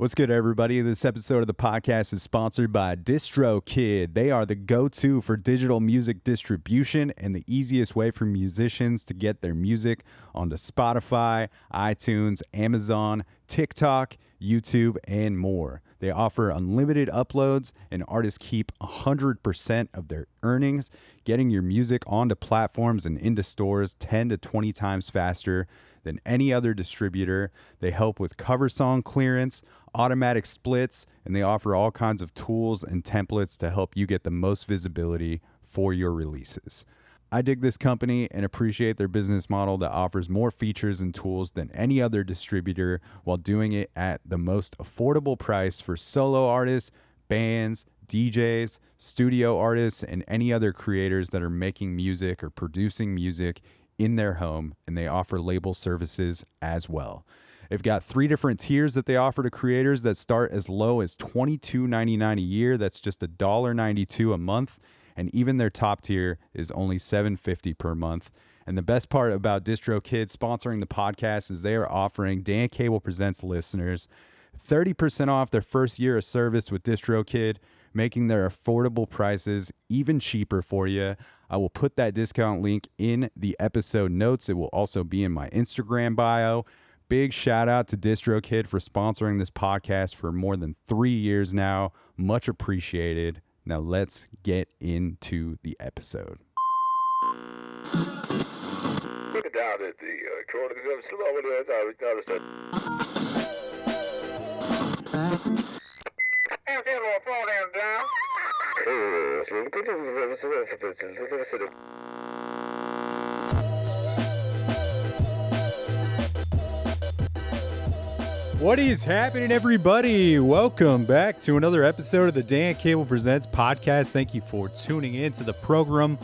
What's good, everybody? This episode of the podcast is sponsored by DistroKid. They are the go-to for digital music distribution and the easiest way for musicians to get their music onto Spotify, iTunes, Amazon, TikTok, YouTube, and more. They offer unlimited uploads, and artists keep 100% of their earnings, getting your music onto platforms and into stores 10 to 20 times faster than any other distributor. They help with cover song clearance, automatic splits, and they offer all kinds of tools and templates to help you get the most visibility for your releases. I dig this company and appreciate their business model that offers more features and tools than any other distributor while doing it at the most affordable price for solo artists, bands, DJs, studio artists, and any other creators that are making music or producing music in their home, and they offer label services as well. They've got 3 different tiers that they offer to creators that start as low as $22.99 a year. That's just $1.92 a month. And even their top tier is only $7.50 per month. And the best part about DistroKid sponsoring the podcast is they are offering Dan Cable Presents listeners 30% off their first year of service with DistroKid, making their affordable prices even cheaper for you. I will put that discount link in the episode notes. It will also be in my Instagram bio. Big shout out to DistroKid for sponsoring this podcast for more than 3 years now. Much appreciated. Now let's get into the episode. Look down at the What is happening, everybody? Welcome back to another episode of the Dan Cable Presents podcast. Thank you for tuning in to the program.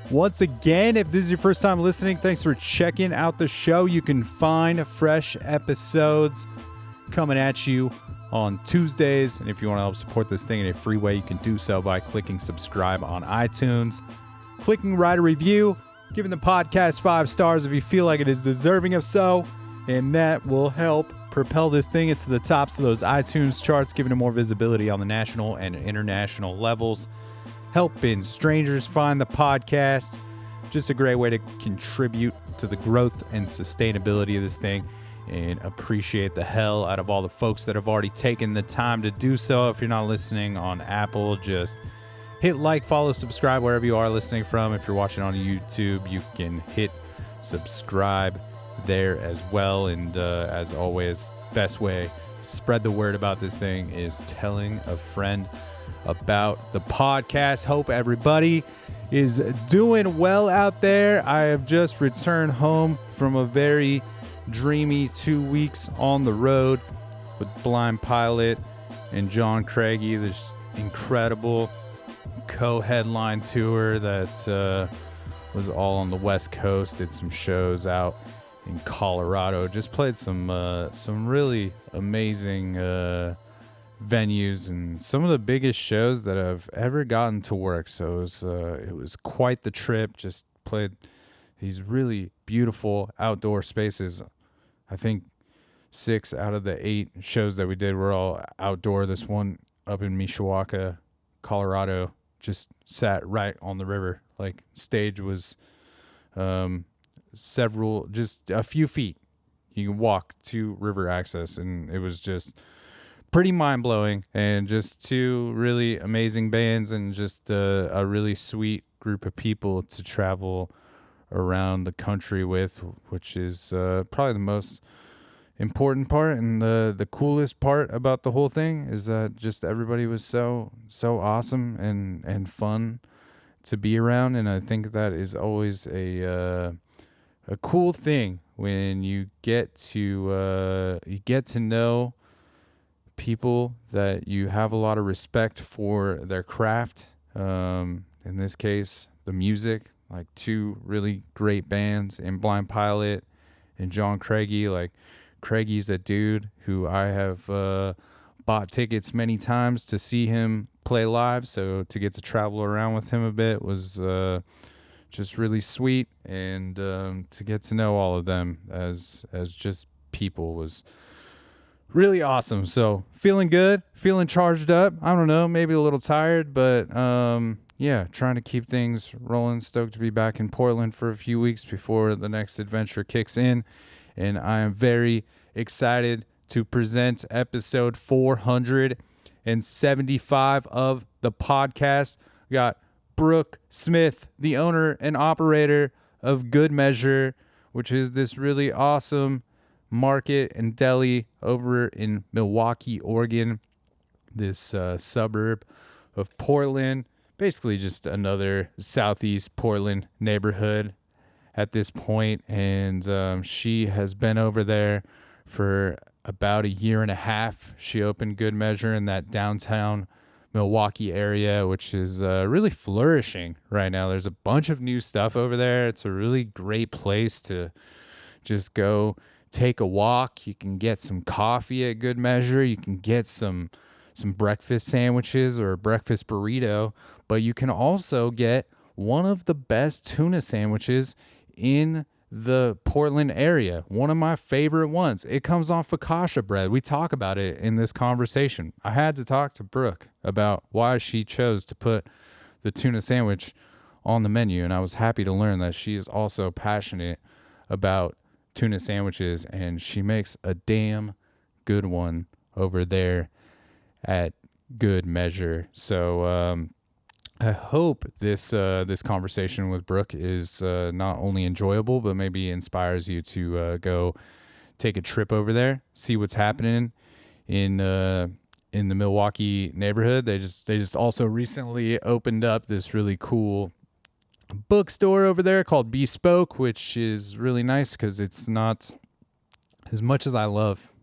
Once again, if this is your first time listening, thanks for checking out the show. You can find fresh episodes coming at you on Tuesdays. And if you want to help support this thing in a free way, you can do so by clicking subscribe on iTunes, clicking write a review, giving the podcast 5 stars if you feel like it is deserving of so. And that will help propel this thing into the tops of those iTunes charts, giving it more visibility on the national and international levels, helping strangers find the podcast. Just a great way to contribute to the growth and sustainability of this thing, and appreciate the hell out of all the folks that have already taken the time to do so. If you're not listening on Apple, just hit like, follow, subscribe wherever you are listening from. If you're watching on YouTube, you can hit subscribe there as well. And as always, best way to spread the word about this thing is telling a friend about the podcast. Hope everybody is doing well out there. I have just returned home from a very dreamy 2 weeks on the road with Blind Pilot and John Craigie. This incredible co-headline tour that was all on the West Coast. Did some shows out in Colorado. Just played some really amazing venues and some of the biggest shows that I've ever gotten to work. So it was quite the trip. Just played these really beautiful outdoor spaces. I think 6 out of the 8 shows that we did were all outdoor. This one up in Milwaukie, Colorado, just sat right on the river. Like, stage was just a few feet. You can walk to river access, and it was just pretty mind-blowing, and just 2 really amazing bands, and just a really sweet group of people to travel around the country with, which is probably the most important part. And the coolest part about the whole thing is that just everybody was so awesome and fun to be around. And I think that is always a cool thing when you get to know people that you have a lot of respect for their craft. In this case, the music, like 2 really great bands in Blind Pilot and John Craigie. Like, Craigie's a dude who I have bought tickets many times to see him play live. So to get to travel around with him a bit was just really sweet, and to get to know all of them as just people was really awesome. So feeling good, feeling charged up. I don't know, maybe a little tired, but yeah, trying to keep things rolling. Stoked to be back in Portland for a few weeks before the next adventure kicks in. And I am very excited to present episode 475 of the podcast. We got Brooke Smith, the owner and operator of Good Measure, which is this really awesome market and deli over in Milwaukie, Oregon, this suburb of Portland, basically just another southeast Portland neighborhood at this point. And she has been over there for about a year and a half. She opened Good Measure in that downtown Milwaukie area, which is really flourishing right now. There's a bunch of new stuff over there. It's a really great place to just go take a walk. You can get some coffee at Good Measure. You can get some breakfast sandwiches or a breakfast burrito, but you can also get one of the best tuna sandwiches in the Portland area. One of my favorite ones. It comes on focaccia bread. We talk about it in this conversation. I had to talk to Brooke about why she chose to put the tuna sandwich on the menu, and I was happy to learn that she is also passionate about tuna sandwiches, and she makes a damn good one over there at Good Measure. So I hope this conversation with Brooke is not only enjoyable, but maybe inspires you to go take a trip over there, see what's happening in the Milwaukie neighborhood. They just also recently opened up this really cool bookstore over there called Bespoke, which is really nice because it's not, as much as I love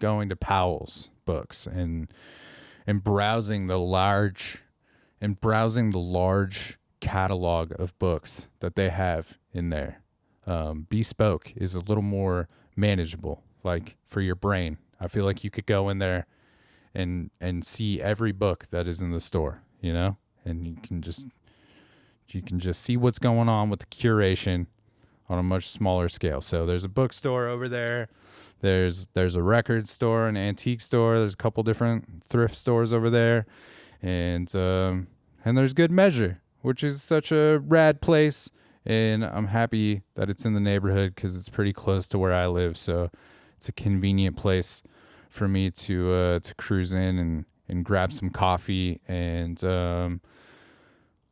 going to Powell's Books and browsing the large catalog of books that they have in there. Bespoke is a little more manageable, like for your brain. I feel like you could go in there and see every book that is in the store, and you can just see what's going on with the curation on a much smaller scale. So there's a bookstore over there. There's a record store, an antique store. There's a couple different thrift stores over there. And there's Good Measure, which is such a rad place. And I'm happy that it's in the neighborhood because it's pretty close to where I live. So it's a convenient place for me to cruise in and grab some coffee. And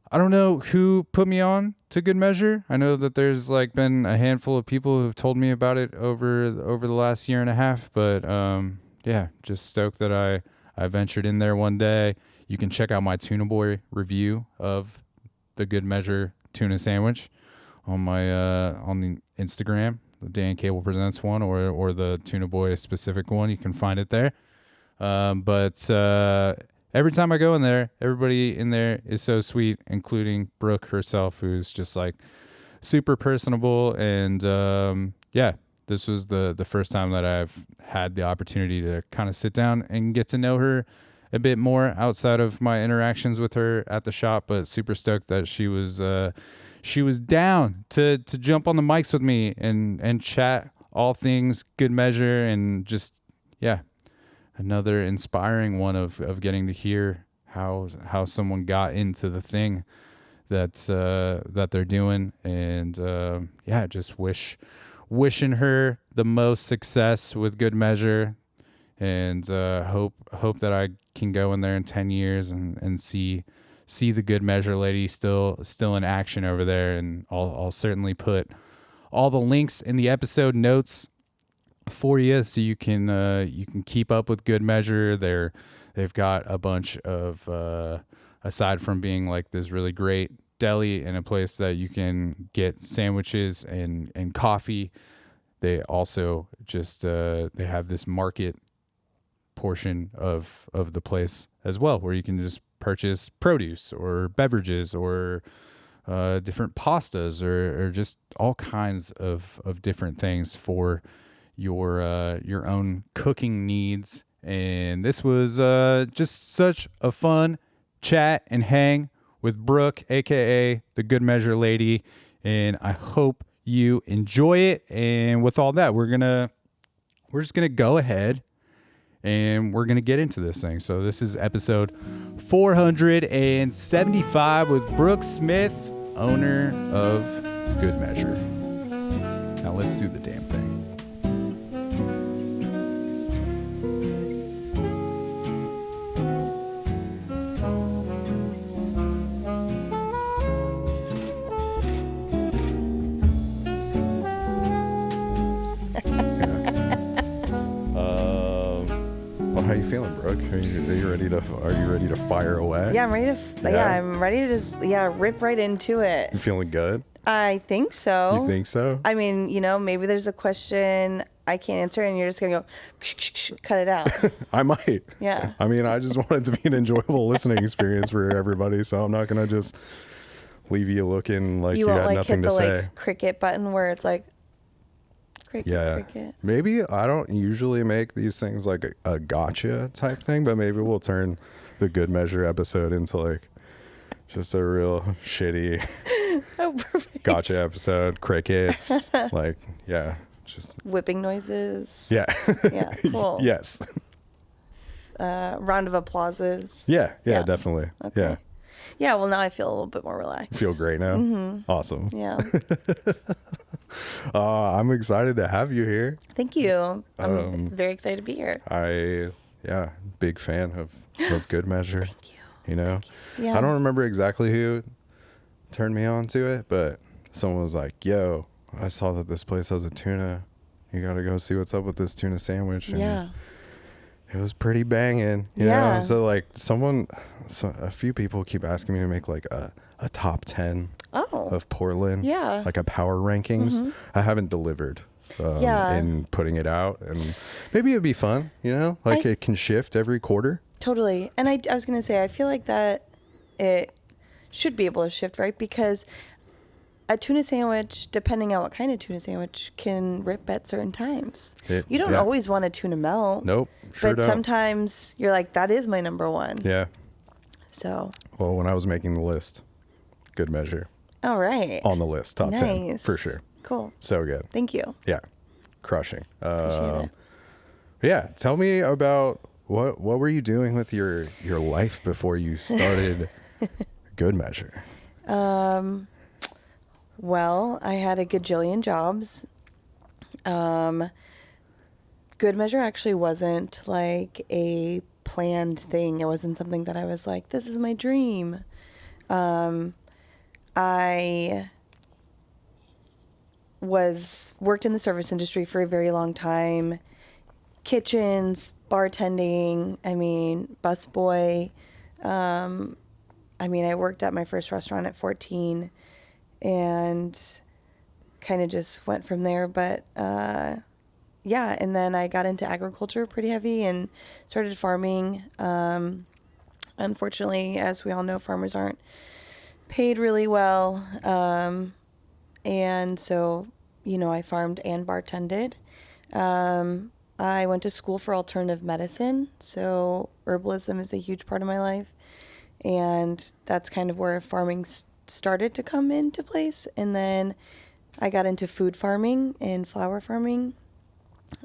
I don't know who put me on to Good Measure. I know that there's been a handful of people who've told me about it over the last year and a half, but yeah, just stoked that I ventured in there one day. You can check out my Tuna Boy review of the Good Measure tuna sandwich on my on the Instagram, the Dan Cable Presents one, or the Tuna Boy specific one. You can find it there. But every time I go in there, everybody in there is so sweet, including Brooke herself, who's just super personable. And yeah, this was the first time that I've had the opportunity to kind of sit down and get to know her a bit more outside of my interactions with her at the shop. But super stoked that she was down to jump on the mics with me and chat all things Good Measure, and just, yeah, another inspiring one of getting to hear how someone got into the thing that they're doing. And yeah, just wishing her the most success with Good Measure, and hope that I can go in there in 10 years and see the Good Measure lady still in action over there. And I'll certainly put all the links in the episode notes for you, so you can keep up with Good Measure. They've got a bunch of aside from being this really great deli and a place that you can get sandwiches and coffee, they also just they have this market portion of the place as well, where you can just purchase produce or beverages or different pastas or just all kinds of different things for your own cooking needs. And this was just such a fun chat and hang with Brooke, aka the Good Measure lady, and I hope you enjoy it. And with all that, we're just gonna go ahead and we're going to get into this thing. So this is episode 475 with Brooke Smith, owner of Good Measure. Now let's do the damn thing. How you feeling, Brooke? Are you ready to fire away? Yeah, I'm ready to. I'm ready to just rip right into it. You feeling good? I think so. You think so? I mean, maybe there's a question I can't answer, and you're just gonna go cut it out. I might. Yeah. I mean, I just want it to be an enjoyable listening experience for everybody, so I'm not gonna just leave you looking like you got nothing to say. You won't hit the cricket button where it's like. Cricket. Maybe I don't usually make these things like a gotcha type thing, but maybe we'll turn the Good Measure episode into like just a real shitty gotcha episode. Crickets, like just whipping noises. Yeah. Yeah. Cool. Yes. Round of applauses. Yeah. Definitely. Okay. Yeah. Yeah, well, now I feel a little bit more relaxed. Feel great now? Mm-hmm. Awesome. Yeah. I'm excited to have you here. Thank you. I'm very excited to be here. Big fan of Good Measure. Thank you. Yeah. Yeah. I don't remember exactly who turned me on to it, but someone was like, yo, I saw that this place has a tuna. You got to go see what's up with this tuna sandwich. And yeah. It was pretty banging, you know? So like a few people keep asking me to make like a top 10 of Portland. Yeah. Like a power rankings. Mm-hmm. I haven't delivered in putting it out, and maybe it'd be fun, like it can shift every quarter. Totally. And I was going to say, I feel like that it should be able to shift, right? Because a tuna sandwich, depending on what kind of tuna sandwich, can rip at certain times. You don't always want a tuna melt. Nope. Sure but don't. Sometimes you're like, that is my number one. Yeah. So. Well, when I was making the list, Good Measure. All right. On the list, top 10 for sure. Cool. So good. Thank you. Yeah. Crushing. Appreciate it. Yeah. Tell me about what were you doing with your life before you started Good Measure? Well, I had a gajillion jobs. Good Measure actually wasn't like a planned thing. It wasn't something that I was like, this is my dream. I worked in the service industry for a very long time. Kitchens, bartending, busboy. I worked at my first restaurant at 14 and kind of just went from there. But, and then I got into agriculture pretty heavy and started farming. Unfortunately, as we all know, farmers aren't paid really well. And so, I farmed and bartended. I went to school for alternative medicine, so herbalism is a huge part of my life. And that's kind of where farming started to come into place. And then I got into food farming and flower farming.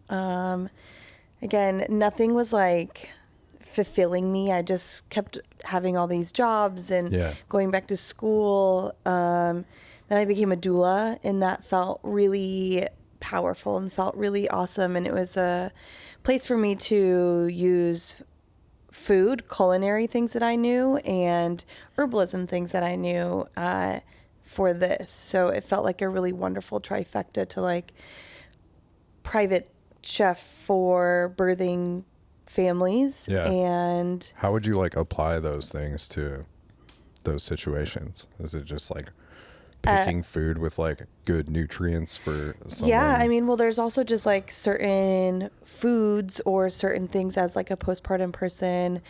Again, nothing was like fulfilling me. I just kept having all these jobs and going back to school. Then I became a doula, and that felt really powerful and felt really awesome. And it was a place for me to use food, culinary things that I knew, and herbalism things that I knew for this. So it felt like a really wonderful trifecta to like private chef for birthing families. Yeah. And how would you like apply those things to those situations? Is it just like picking food with like good nutrients for someone? Yeah, well, there's also just like certain foods or certain things as like a postpartum person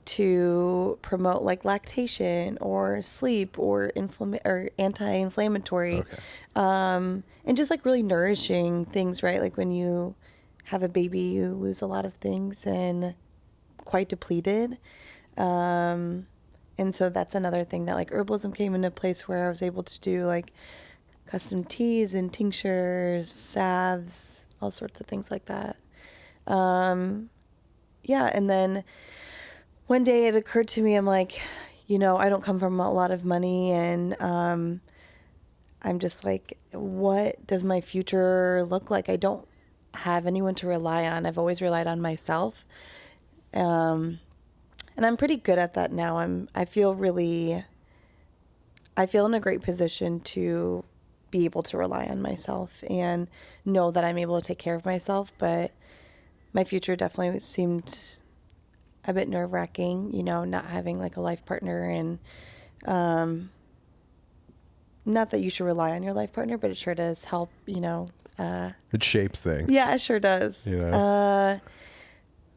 to promote like lactation or sleep or anti-inflammatory. Okay. And just like really nourishing things, right? Like when you have a baby, you lose a lot of things and quite depleted. And so that's another thing that like herbalism came into place where I was able to do like custom teas and tinctures, salves, all sorts of things like that. yeah. And then one day it occurred to me, I'm like, you know, I don't come from a lot of money, and I'm just like, what does my future look like? I don't have anyone to rely on. I've always relied on myself. And I'm pretty good at that now. I feel in a great position to be able to rely on myself and know that I'm able to take care of myself. But my future definitely seemed a bit nerve-wracking, you know, not having like a life partner, and not that you should rely on your life partner, but it sure does help, you know. It shapes things. Yeah, it sure does. You know?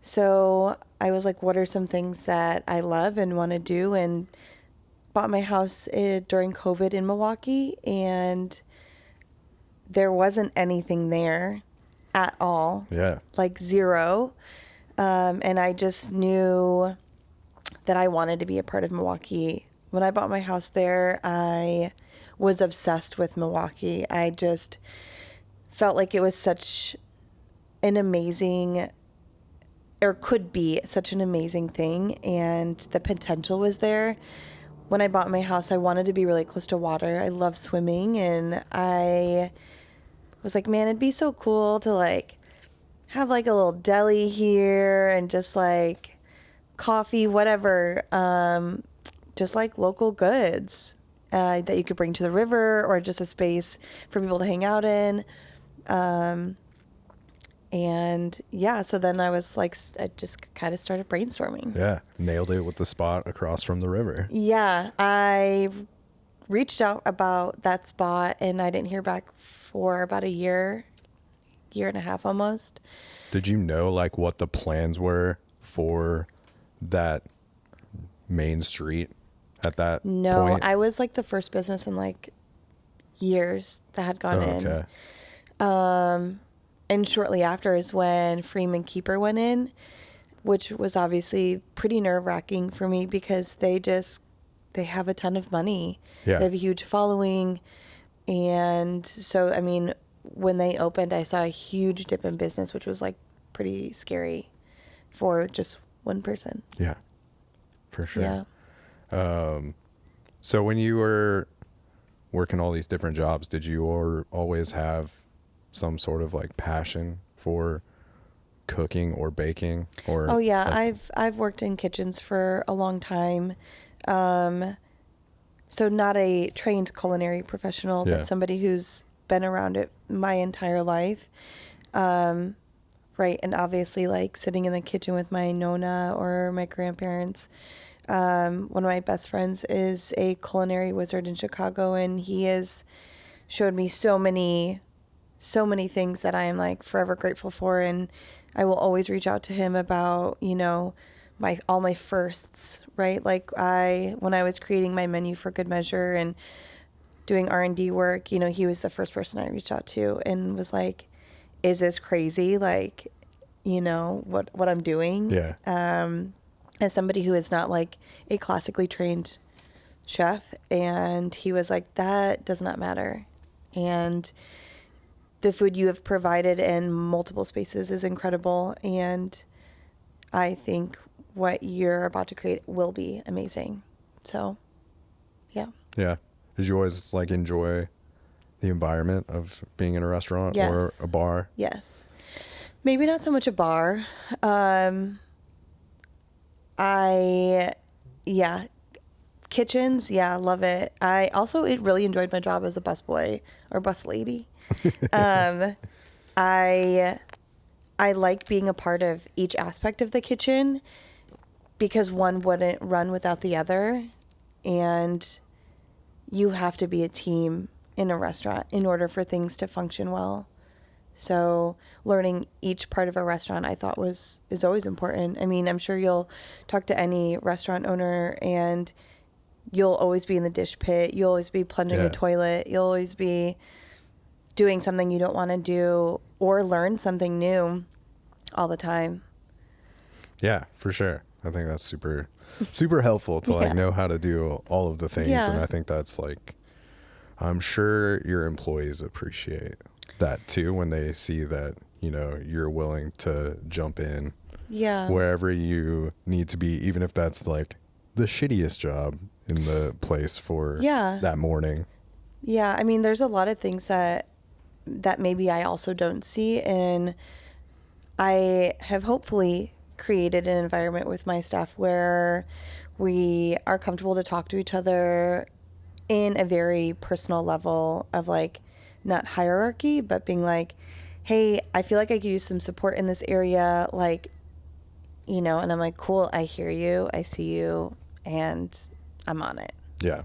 So I was like, what are some things that I love and want to do? And bought my house during COVID in Milwaukie, and there wasn't anything there at all. Yeah. Like zero. And I just knew that I wanted to be a part of Milwaukie. When I bought my house there, I was obsessed with Milwaukie. I just felt like it was such an amazing, or could be such an amazing thing, and the potential was there. When I bought my house, I wanted to be really close to water. I love swimming, and I was like, man, it'd be so cool to like have like a little deli here and just like coffee, whatever, just like local goods that you could bring to the river, or just a space for people to hang out in. And yeah, so then I was like, I just kind of started brainstorming. Yeah. Nailed it with the spot across from the river. Yeah. I reached out about that spot, and I didn't hear back for about a year and a half almost. Did you know like what the plans were for that main street at that point? I was like the first business in like years that had gone in. Okay. And shortly after is when Freeman Keeper went in, which was obviously pretty nerve-wracking for me because they have a ton of money. Yeah. They have a huge following. And so, I mean, when they opened, I saw a huge dip in business, which was like pretty scary for just one person. Yeah, for sure. Yeah. So when you were working all these different jobs, did you always have some sort of like passion for cooking or baking? Or oh yeah, like, I've worked in kitchens for a long time. So not a trained culinary professional, Yeah. but somebody who's been around it my entire life. Right. And obviously like sitting in the kitchen with my Nona or my grandparents. One of my best friends is a culinary wizard in Chicago, and he has showed me so many things that I am like forever grateful for. And I will always reach out to him about, you know, all my firsts, right? Like when I was creating my menu for Good Measure and doing R&D work, you know, he was the first person I reached out to and was like, is this crazy? Like, you know, what I'm doing? Yeah. As somebody who is not like a classically trained chef. And he was like, that does not matter. And the food you have provided in multiple spaces is incredible. And I think what you're about to create will be amazing. So, yeah. Yeah. Did you always like enjoy the environment of being in a restaurant Yes. or a bar? Yes. Maybe not so much a bar. Kitchens, yeah, love it. I also really enjoyed my job as a busboy or bus lady. I like being a part of each aspect of the kitchen because one wouldn't run without the other, and you have to be a team in a restaurant in order for things to function well. So learning each part of a restaurant I thought is always important. I mean, I'm sure you'll talk to any restaurant owner and you'll always be in the dish pit. You'll always be plunging a toilet. You'll always be doing something you don't want to do or learn something new all the time. Yeah, for sure. I think that's super, super helpful to like know how to do all of the things. Yeah. And I think that's like, I'm sure your employees appreciate that too when they see that, you know, you're willing to jump in Yeah. Wherever you need to be, even if that's like the shittiest job in the place for that morning. Yeah. I mean, there's a lot of things that maybe I also don't see. And I have hopefully created an environment with my staff where we are comfortable to talk to each other in a very personal level of like, not hierarchy, but being like, hey, I feel like I could use some support in this area. Like, you know, and I'm like, cool, I hear you, I see you, and I'm on it. Yeah.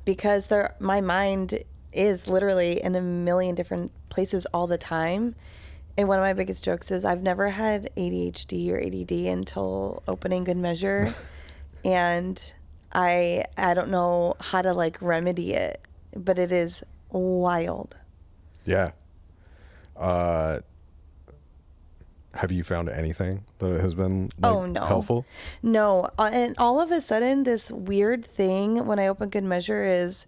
Because my mind is literally in a million different places all the time. And one of my biggest jokes is I've never had ADHD or ADD until opening Good Measure. And I don't know how to like remedy it, but it is wild. Yeah. Have you found anything that has been like, helpful? No. And all of a sudden, this weird thing when I open Good Measure is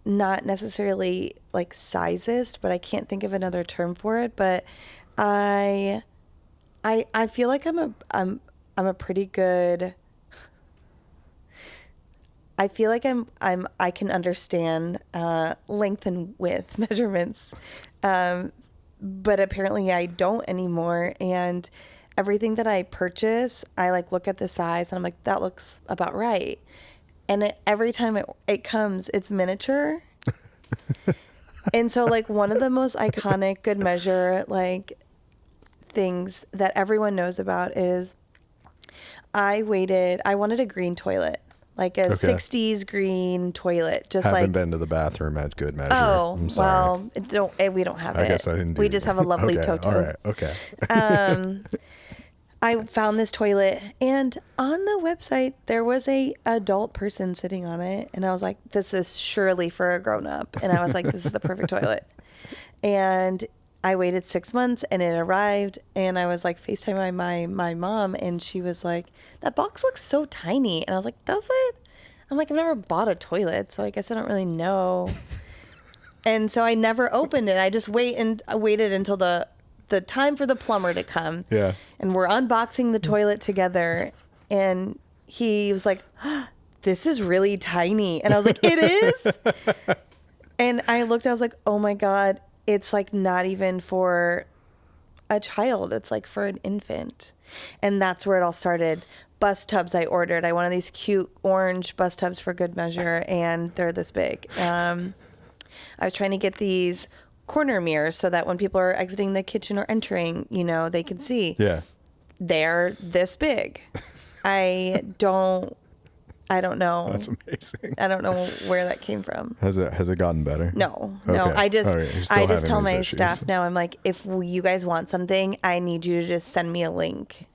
not necessarily like sizist, but I can't think of another term for it. But I feel like I'm a pretty good. I feel like I can understand length and width measurements, but apparently I don't anymore. And everything that I purchase, I like look at the size and I'm like, that looks about right. And every time it comes, it's miniature. And so like one of the most iconic Good Measure like things that everyone knows about is I wanted a green toilet. Like a 60s green toilet. Haven't been to the bathroom at Good Measure. Oh, I'm sorry. well, we don't have it. I guess I didn't do We just have a lovely Toto. All right, okay. I found this toilet, and on the website, there was a adult person sitting on it, and I was like, this is surely for a grown-up. And I was like, this is the perfect toilet. And I waited 6 months and it arrived, and I was like FaceTiming my mom, and she was like, that box looks so tiny. And I was like, does it? I'm like, I've never bought a toilet, so I guess I don't really know. And so I never opened it. I just waited until the time for the plumber to come. Yeah. And we're unboxing the toilet together, and he was like, this is really tiny. And I was like, it is? And I looked, I was like, oh my God. It's like not even for a child. It's like for an infant. And that's where it all started. Bus tubs I ordered. I wanted these cute orange bus tubs for Good Measure, and they're this big. I was trying to get these corner mirrors so that when people are exiting the kitchen or entering, you know, they can see. Yeah. They're this big. I don't know. That's amazing. I don't know where that came from. Has it gotten better? No. Okay. I just tell my issues. staff now, I'm like, if you guys want something, I need you to just send me a link.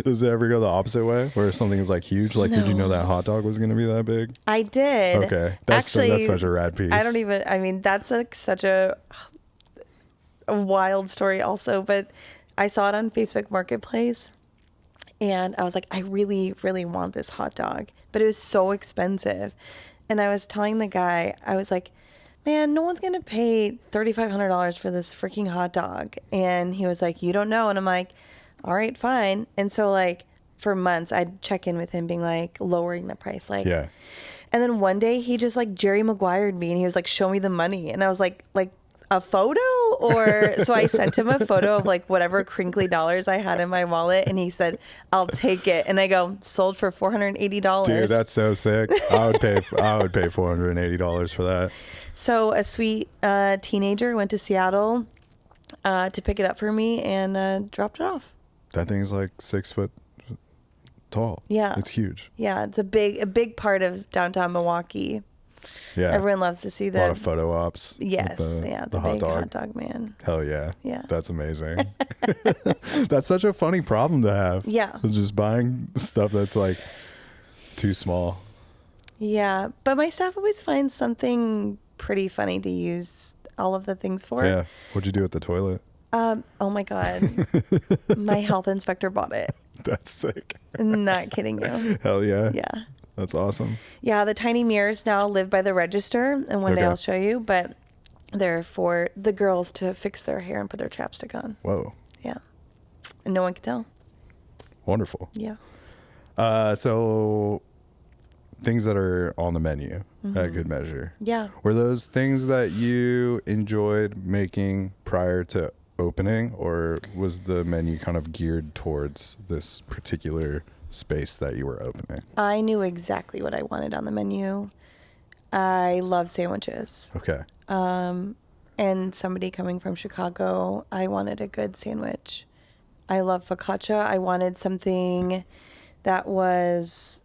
Does it ever go the opposite way where something is like huge? Like, Did you know that hot dog was going to be that big? I did. Okay. That's such a rad piece. That's like such a wild story also, but I saw it on Facebook Marketplace. And I was like, I really, really want this hot dog. But it was so expensive. And I was telling the guy, I was like, man, no one's going to pay $3,500 for this freaking hot dog. And he was like, you don't know. And I'm like, all right, fine. And so like for months, I'd check in with him being like lowering the price. Like, yeah. And then one day he just like Jerry Maguire'd me and he was like, show me the money. And I was like a photo? Or so I sent him a photo of like whatever crinkly dollars I had in my wallet, and he said, I'll take it. And I go, sold for $480. Dude, that's so sick. I would pay $480 for that. So a sweet teenager went to Seattle to pick it up for me and dropped it off. That thing is like 6 foot tall. Yeah. It's huge. Yeah, it's a big part of downtown Milwaukie. Yeah. Everyone loves to see that. A lot of photo ops. Yes. The hot big dog. hot dog man. Hell yeah. Yeah. That's amazing. That's such a funny problem to have. Yeah. Just buying stuff that's like too small. Yeah. But my staff always finds something pretty funny to use all of the things for. Yeah. What'd you do with the toilet? Oh my God. My health inspector bought it. That's sick. Not kidding you. Hell yeah. Yeah. That's awesome. Yeah, the tiny mirrors now live by the register, and one day I'll show you, but they're for the girls to fix their hair and put their chapstick on. Whoa. Yeah. And no one could tell. Wonderful. Yeah. So things that are on the menu at Good Measure. Yeah. Were those things that you enjoyed making prior to opening, or was the menu kind of geared towards this particular space that you were opening? I knew exactly what I wanted on the menu. I love sandwiches. Okay. And somebody coming from Chicago, I wanted a good sandwich. I love focaccia. I wanted something that was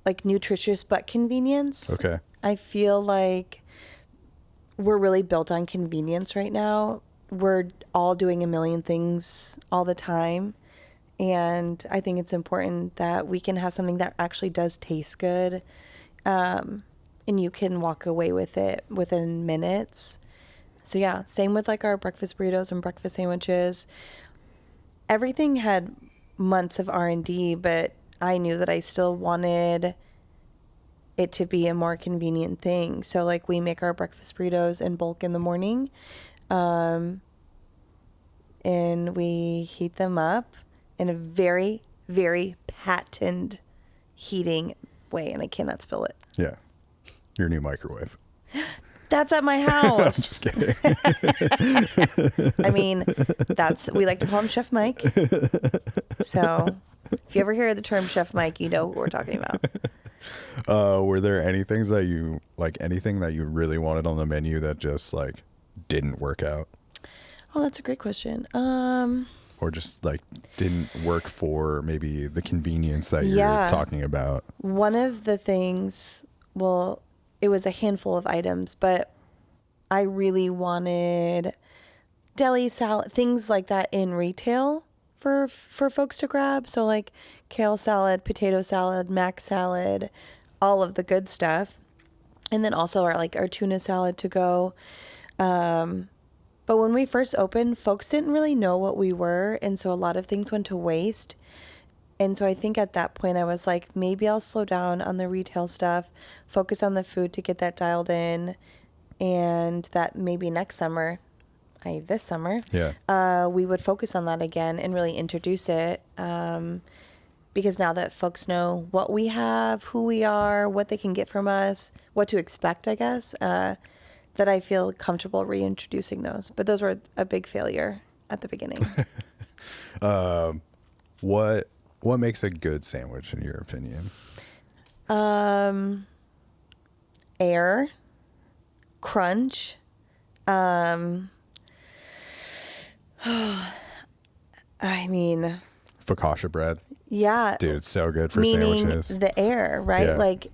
like nutritious but convenience. Okay. I feel like we're really built on convenience right now. We're all doing a million things all the time. And I think it's important that we can have something that actually does taste good. And you can walk away with it within minutes. So yeah, same with like our breakfast burritos and breakfast sandwiches. Everything had months of R&D, but I knew that I still wanted it to be a more convenient thing. So like we make our breakfast burritos in bulk in the morning, and we heat them up in a very, very patented heating way, and I cannot spill it. Yeah. Your new microwave. That's at my house. I'm just kidding. I mean, we like to call him Chef Mike. So if you ever hear the term Chef Mike, you know what we're talking about. Were there anything that you really wanted on the menu that just like didn't work out? Oh, that's a great question. Or just like didn't work for maybe the convenience that you're talking about? One of the things, well, it was a handful of items, but I really wanted deli salad, things like that in retail for folks to grab. So like kale salad, potato salad, mac salad, all of the good stuff. And then also our tuna salad to go. But when we first opened, folks didn't really know what we were. And so a lot of things went to waste. And so I think at that point I was like, maybe I'll slow down on the retail stuff, focus on the food to get that dialed in. And that maybe next summer, this summer, we would focus on that again and really introduce it. Because now that folks know what we have, who we are, what they can get from us, what to expect, I guess, that I feel comfortable reintroducing those. But those were a big failure at the beginning. What makes a good sandwich in your opinion? Air, crunch, I mean, focaccia bread. Yeah. Dude, it's so good for meaning sandwiches. The air, right? Yeah. Like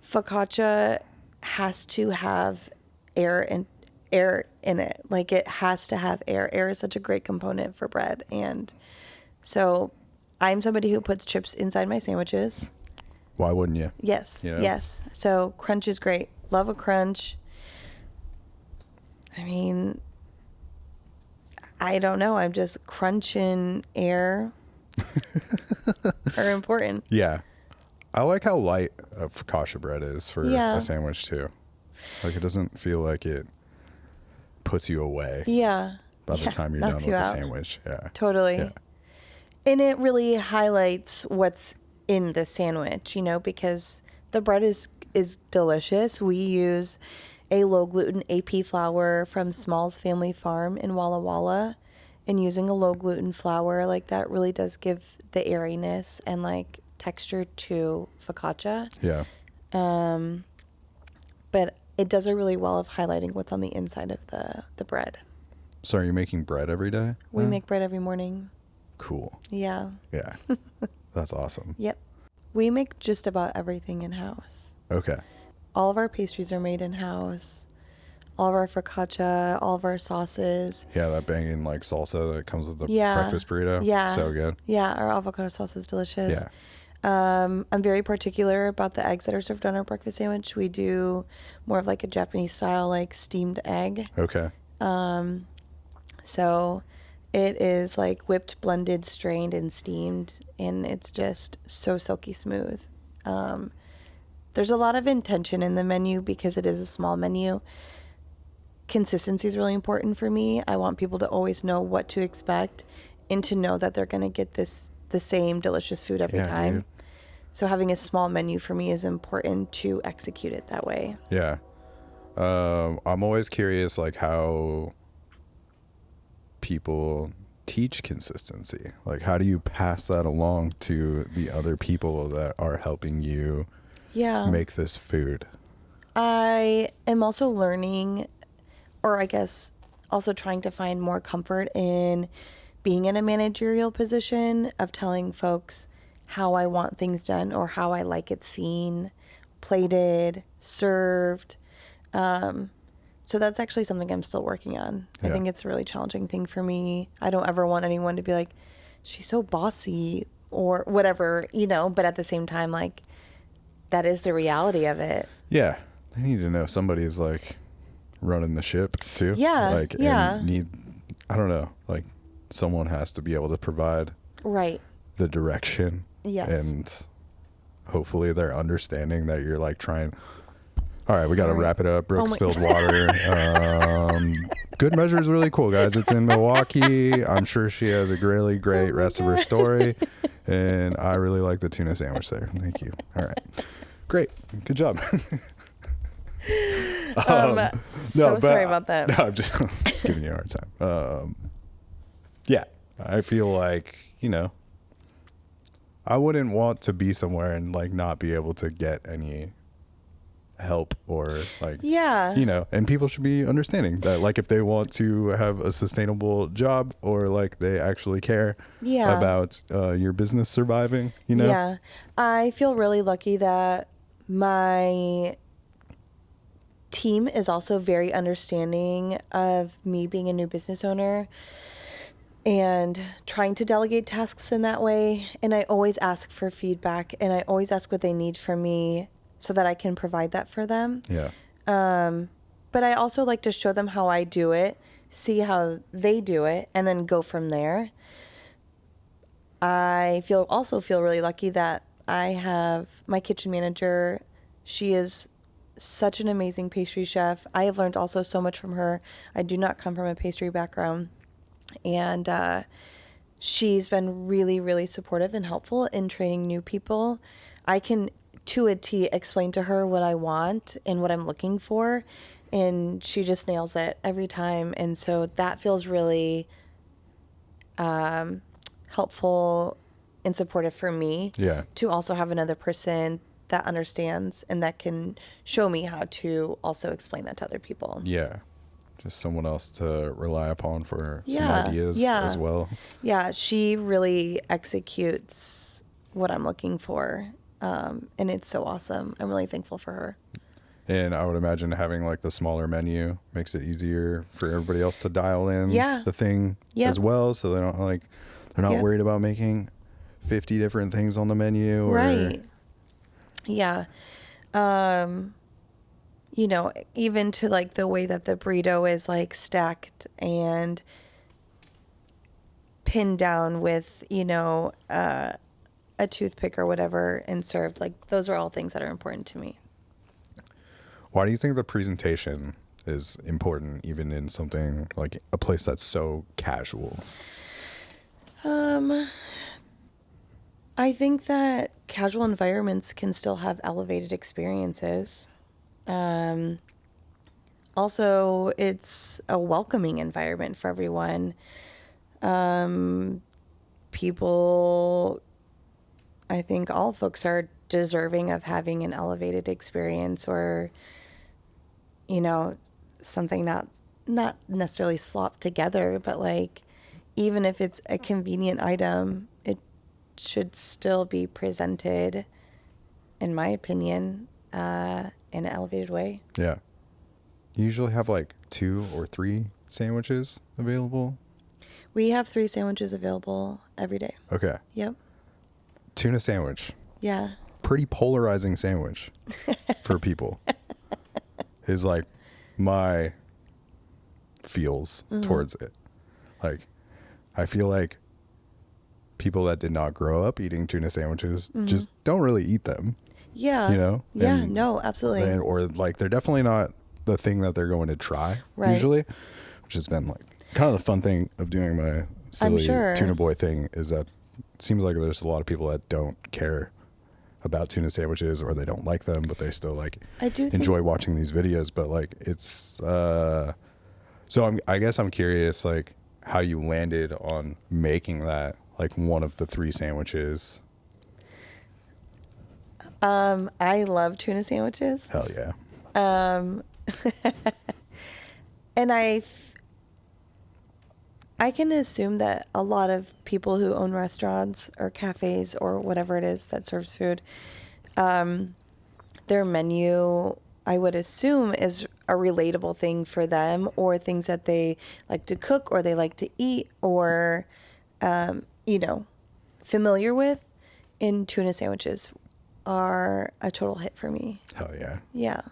focaccia has to have air in it. Like it has to have air. Air is such a great component for bread. And so I'm somebody who puts chips inside my sandwiches. Why wouldn't you? Yes. You know? Yes. So crunch is great. Love a crunch. I mean, I don't know. I'm just crunch and air are important. Yeah. I like how light a focaccia bread is for a sandwich too. Like it doesn't feel like it puts you away. Yeah. By the time you're done with the sandwich. Yeah. Totally. Yeah. And it really highlights what's in the sandwich, because the bread is delicious. We use a low gluten AP flour from Small's Family Farm in Walla Walla, and using a low gluten flour like that really does give the airiness and like texture to focaccia. Yeah. But it does a really well of highlighting what's on the inside of the bread. So are you making bread every day? We make bread every morning. Cool. Yeah. Yeah. That's awesome. Yep. We make just about everything in-house. Okay. All of our pastries are made in-house. All of our focaccia, all of our sauces. Yeah, that banging like salsa that comes with the breakfast burrito. Yeah. So good. Yeah, our avocado sauce is delicious. Yeah. I'm very particular about the eggs that are served on our breakfast sandwich. We do more of like a Japanese style, like steamed egg. Okay. So it is like whipped, blended, strained, and steamed, and it's just so silky smooth. There's a lot of intention in the menu because it is a small menu. consistency is really important for me. I want people to always know what to expect and to know that they're going to get the same delicious food every time. Dude. So having a small menu for me is important to execute it that way. Yeah. I'm always curious, like, how people teach consistency. Like, how do you pass that along to the other people that are helping you make this food? I am also learning, or I guess also trying to find more comfort in being in a managerial position of telling folks how I want things done or how I like it seen, plated, served. So that's actually something I'm still working on. I think it's a really challenging thing for me. I don't ever want anyone to be like, she's so bossy or whatever, you know, but at the same time, like, that is the reality of it. Yeah. They need to know somebody's like running the ship too. Yeah. Like, and I don't know, like someone has to be able to provide the direction. Yes. And hopefully they're understanding that you're like trying. All right, we got to wrap it up. Brooke spilled water. Good Measure is really cool, guys. It's in Milwaukie. I'm sure she has a really great rest of her story. And I really like the tuna sandwich there. Thank you. All right. Great. Good job. Sorry about that. No, I'm just giving you a hard time. Yeah, I feel like, you know, I wouldn't want to be somewhere and like not be able to get any help or like, you know, and people should be understanding that, like, if they want to have a sustainable job or like they actually care about your business surviving, you know? Yeah. I feel really lucky that my team is also very understanding of me being a new business owner and trying to delegate tasks in that way. And I always ask for feedback and I always ask what they need from me so that I can provide that for them. Yeah. But I also like to show them how I do it, see how they do it, and then go from there. I also feel really lucky that I have my kitchen manager. She is such an amazing pastry chef. I have learned also so much from her. I do not come from a pastry background. And she's been really, really supportive and helpful in training new people. I can, to a T, explain to her what I want and what I'm looking for. And she just nails it every time. And so that feels really helpful and supportive for me. Yeah. To also have another person that understands and that can show me how to also explain that to other people. Yeah. Just someone else to rely upon for some ideas as well. Yeah. She really executes what I'm looking for. And it's so awesome. I'm really thankful for her. And I would imagine having like the smaller menu makes it easier for everybody else to dial in the thing as well. So they're not worried about making 50 different things on the menu. Right. Yeah. You know, even to like the way that the burrito is like stacked and pinned down with, you know, a toothpick or whatever and served, like those are all things that are important to me. Why do you think the presentation is important even in something like a place that's so casual? I think that casual environments can still have elevated experiences. Also, it's a welcoming environment for everyone. People, I think all folks are deserving of having an elevated experience or, you know, something not necessarily slopped together, but like, even if it's a convenient item, it should still be presented, in my opinion, in an elevated way. Yeah. You usually have like 2 or 3 sandwiches available? We have 3 sandwiches available every day. Okay. Yep. Tuna sandwich. Yeah. Pretty polarizing sandwich for people. Is like my feels towards it. Like, I feel like people that did not grow up eating tuna sandwiches just don't really eat them. Yeah. You know? Yeah, no, absolutely. Or like they're definitely not the thing that they're going to try Right. usually, which has been like kind of the fun thing of doing my silly tuna boy thing is that it seems like there's a lot of people that don't care about tuna sandwiches or they don't like them, but they still like enjoy watching these videos. But like it's I guess I'm curious like how you landed on making that like one of the 3 sandwiches. I love tuna sandwiches. Hell yeah. And I can assume that a lot of people who own restaurants or cafes or whatever it is that serves food, their menu, I would assume, is a relatable thing for them, or things that they like to cook or they like to eat or, familiar with. And tuna sandwiches are a total hit for me. Hell yeah. Yeah.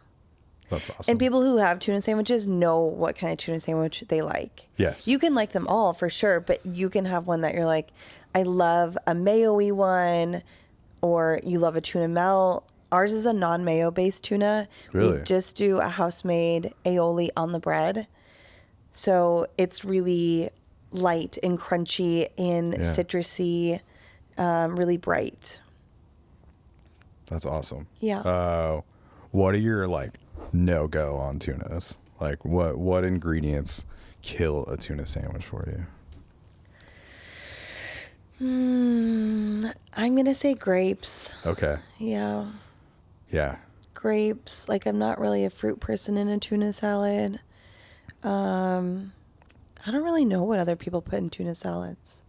That's awesome. And people who have tuna sandwiches know what kind of tuna sandwich they like. Yes. You can like them all for sure, but you can have one that you're like, I love a mayo-y one, or you love a tuna melt. Ours is a non-mayo based tuna. Really? We just do a house-made aioli on the bread. So it's really light and crunchy and citrusy, really bright. That's awesome. Yeah. What are your like no-go on tunas? Like what ingredients kill a tuna sandwich for you? I'm going to say grapes. Okay. Yeah. Yeah. Grapes. Like, I'm not really a fruit person in a tuna salad. I don't really know what other people put in tuna salads.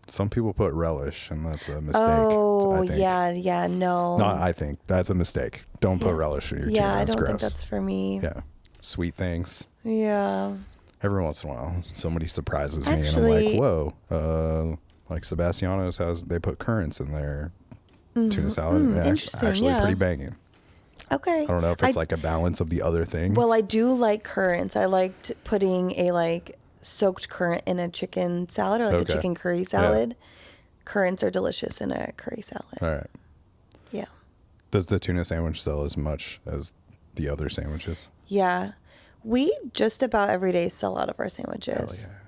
Some people put relish, and that's a mistake. Oh, I think. yeah, no. No, I think that's a mistake. Don't put relish in your tuna. Yeah, That's I don't gross. think that's for me. Yeah. Sweet things. Yeah. Every once in a while, somebody surprises me, and I'm like, whoa. Like Sebastiano's they put currants in their tuna salad. Interesting, Actually, yeah. pretty banging. Okay. I don't know if it's like a balance of the other things. Well, I do like currants. I liked putting a soaked currant in a chicken salad or a chicken curry salad. Yeah. Currants are delicious in a curry salad. All right. Yeah. Does the tuna sandwich sell as much as the other sandwiches? Yeah. We just about every day sell out of our sandwiches. Hell yeah.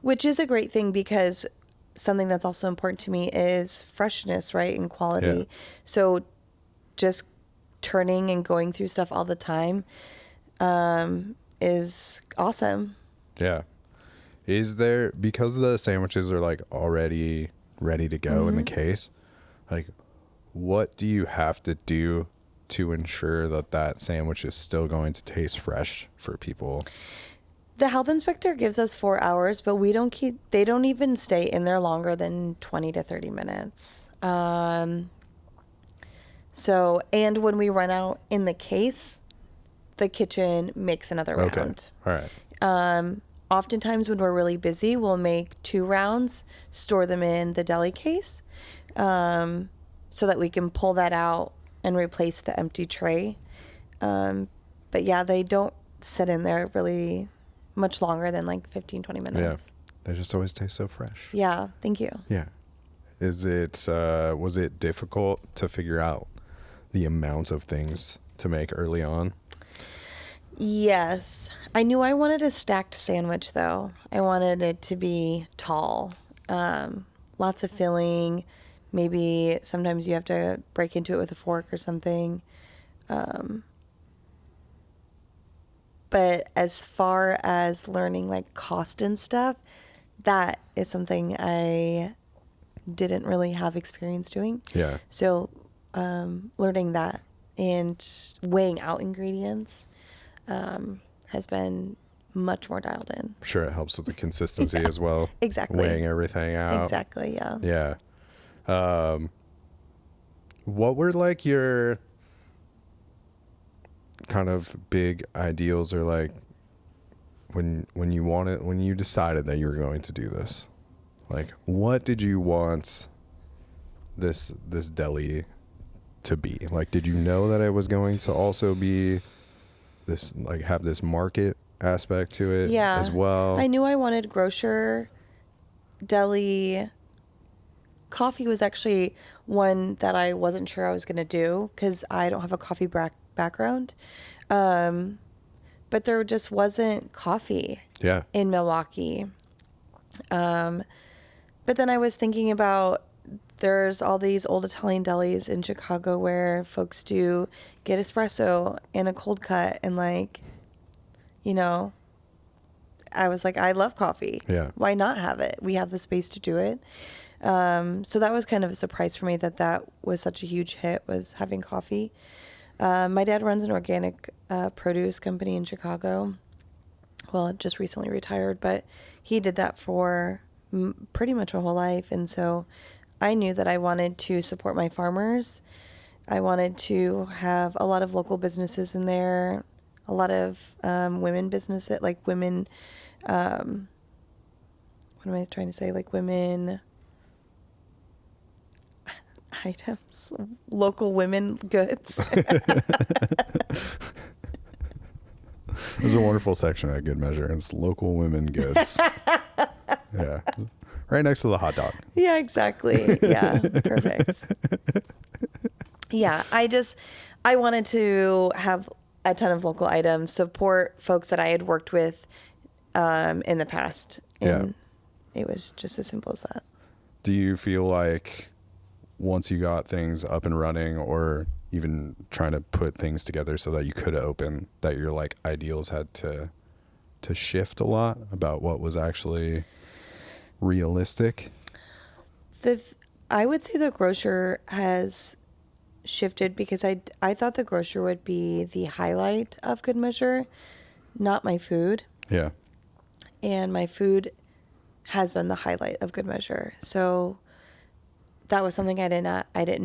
Which is a great thing because something that's also important to me is freshness, right? And quality. Yeah. So just turning and going through stuff all the time is awesome. Yeah. Is there, because the sandwiches are like already ready to go in the case, like what do you have to do to ensure that sandwich is still going to taste fresh for people? The health inspector gives us 4 hours, but they don't even stay in there longer than 20 to 30 minutes. And when we run out in the case, the kitchen makes another round. All right. Oftentimes when we're really busy, we'll make 2 rounds, store them in the deli case, so that we can pull that out and replace the empty tray. But yeah, they don't sit in there really much longer than like 15, 20 minutes. Yeah. They just always taste so fresh. Yeah. Thank you. Yeah. Was it difficult to figure out the amount of things to make early on? Yes. I knew I wanted a stacked sandwich though. I wanted it to be tall. Lots of filling. Maybe sometimes you have to break into it with a fork or something. But as far as learning like cost and stuff, that is something I didn't really have experience doing. Yeah. So learning that and weighing out ingredients has been much more dialed in. Sure, it helps with the consistency as well. Exactly. Weighing everything out. Exactly, yeah. Yeah. What were like your kind of big ideals, or like when you decided that you were going to do this? Like, what did you want this deli to be? Like, did you know that it was going to also be this, like, have this market aspect to it as well? I knew I wanted grocer, deli. Coffee was actually one that I wasn't sure I was going to do because I don't have a coffee background. But there just wasn't coffee in Milwaukie. But then I was thinking about, there's all these old Italian delis in Chicago where folks do get espresso and a cold cut. And like, you know, I was like, I love coffee. Yeah. Why not have it? We have the space to do it. So that was kind of a surprise for me that was such a huge hit, was having coffee. My dad runs an organic produce company in Chicago. Well, just recently retired, but he did that for pretty much my whole life. And so I knew that I wanted to support my farmers. I wanted to have a lot of local businesses in there, a lot of women businesses, like women, what am I trying to say? Like women items, local women goods. There's a wonderful section at Good Measure. It's local women goods. Yeah. Right next to the hot dog. Yeah, exactly. Yeah, perfect. Yeah, I wanted to have a ton of local items, support folks that I had worked with in the past. And it was just as simple as that. Do you feel like once you got things up and running, or even trying to put things together so that you could open, that your like ideals had to shift a lot about what was actually realistic? I would say the grocer has shifted, because I thought the grocer would be the highlight of Good Measure, not my food. Yeah. And my food has been the highlight of Good Measure. So that was something I didn't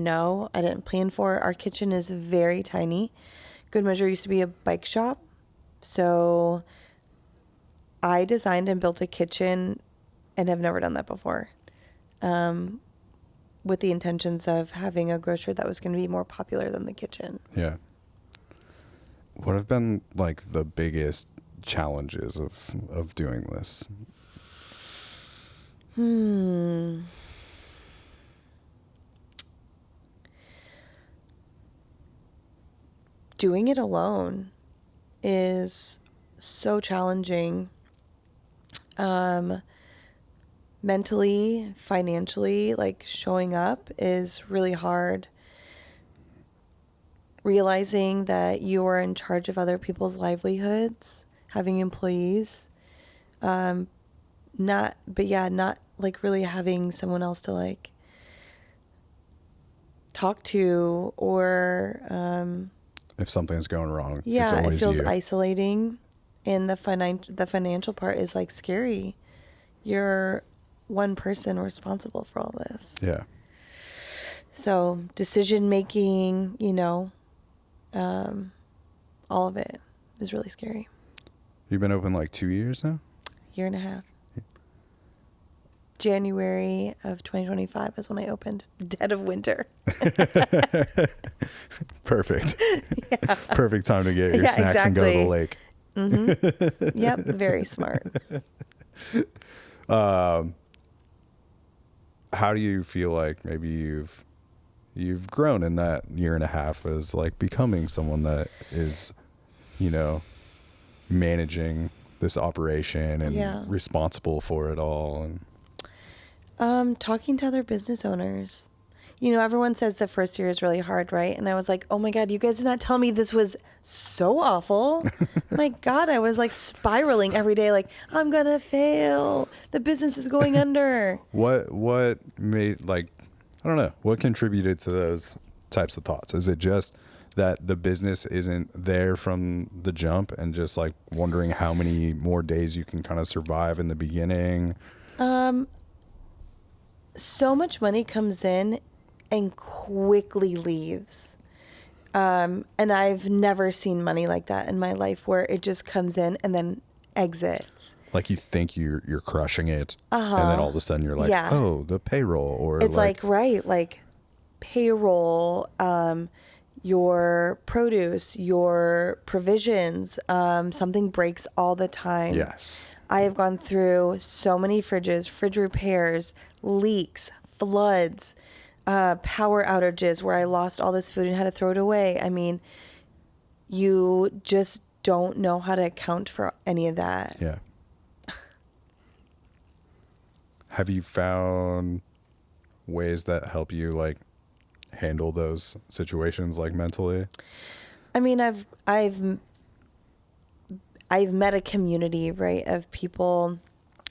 know. I didn't plan for. Our kitchen is very tiny. Good Measure used to be a bike shop. So I designed and built a kitchen and have never done that before. With the intentions of having a grocery that was going to be more popular than the kitchen. Yeah. What have been like the biggest challenges of doing this? Doing it alone is so challenging. Mentally, financially, like showing up is really hard. Realizing that you are in charge of other people's livelihoods, having employees, not like really having someone else to like talk to, or if something's going wrong, yeah, it's always it feels you. isolating, and the financial part is like scary. You're one person responsible for all this. Yeah. So decision making, all of it is really scary. You've been open like 2 years now? Year and a half. January of 2025 is when I opened. Dead of winter. Perfect. Yeah. Perfect time to get your snacks and go to the lake. Mm-hmm. Yep. Very smart. How do you feel like maybe you've grown in that year and a half as like becoming someone that is, managing this operation and responsible for it all? And talking to other business owners. Everyone says the first year is really hard, right? And I was like, oh my God, you guys did not tell me this was so awful. My God, I was like spiraling every day, like, I'm going to fail. The business is going under. What made, like, I don't know, what contributed to those types of thoughts? Is it just that the business isn't there from the jump and just like wondering how many more days you can kind of survive in the beginning? So much money comes in and quickly leaves. And I've never seen money like that in my life, where it just comes in and then exits. Like you think you're crushing it, and then all of a sudden you're like, oh, the payroll, or it's like payroll, your produce, your provisions, something breaks all the time. Yes. I have gone through so many fridges, fridge repairs, leaks, floods, power outages where I lost all this food and had to throw it away. I mean, you just don't know how to account for any of that. Yeah. Have you found ways that help you like handle those situations like mentally? I mean, I've met a community, right, of people.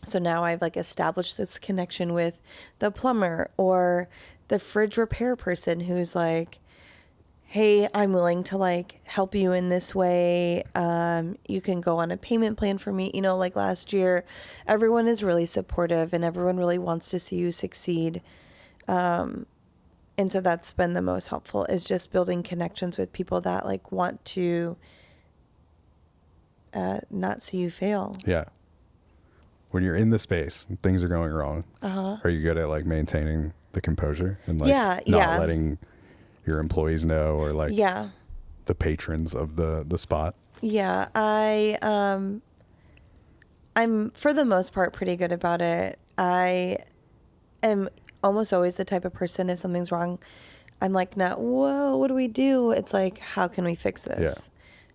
So now I've like established this connection with the plumber or the fridge repair person who's like, hey, I'm willing to like help you in this way. You can go on a payment plan for me. You know, like last year, everyone is really supportive and everyone really wants to see you succeed. And so that's been the most helpful, is just building connections with people that like want to not see you fail. Yeah. When you're in the space and things are going wrong, are you good at like maintaining the composure and like not letting your employees know or like the patrons of the spot? Yeah, I'm for the most part pretty good about it. I am almost always the type of person, if something's wrong, I'm like, not, whoa, what do we do? It's like, how can we fix this?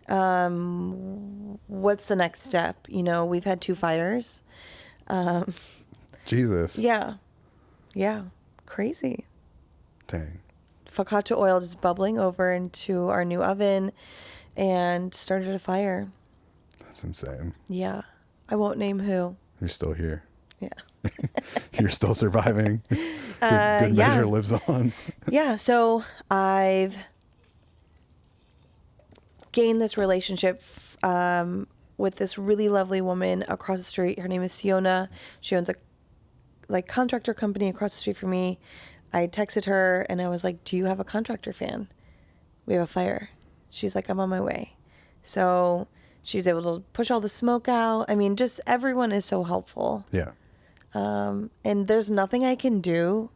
Yeah. What's the next step? You know, we've had 2 fires. Jesus. Yeah. Yeah. Crazy. Dang. Focaccia oil just bubbling over into our new oven and started a fire. That's insane. Yeah. I won't name who. You're still here. Yeah. You're still surviving. Good measure lives on. Yeah. So I've gained this relationship with this really lovely woman across the street. Her name is Siona. She owns a like contractor company across the street from me. I texted her and I was like, do you have a contractor fan? We have a fire. She's like, I'm on my way. So she was able to push all the smoke out. I mean, just everyone is so helpful. Yeah. And there's nothing I can do.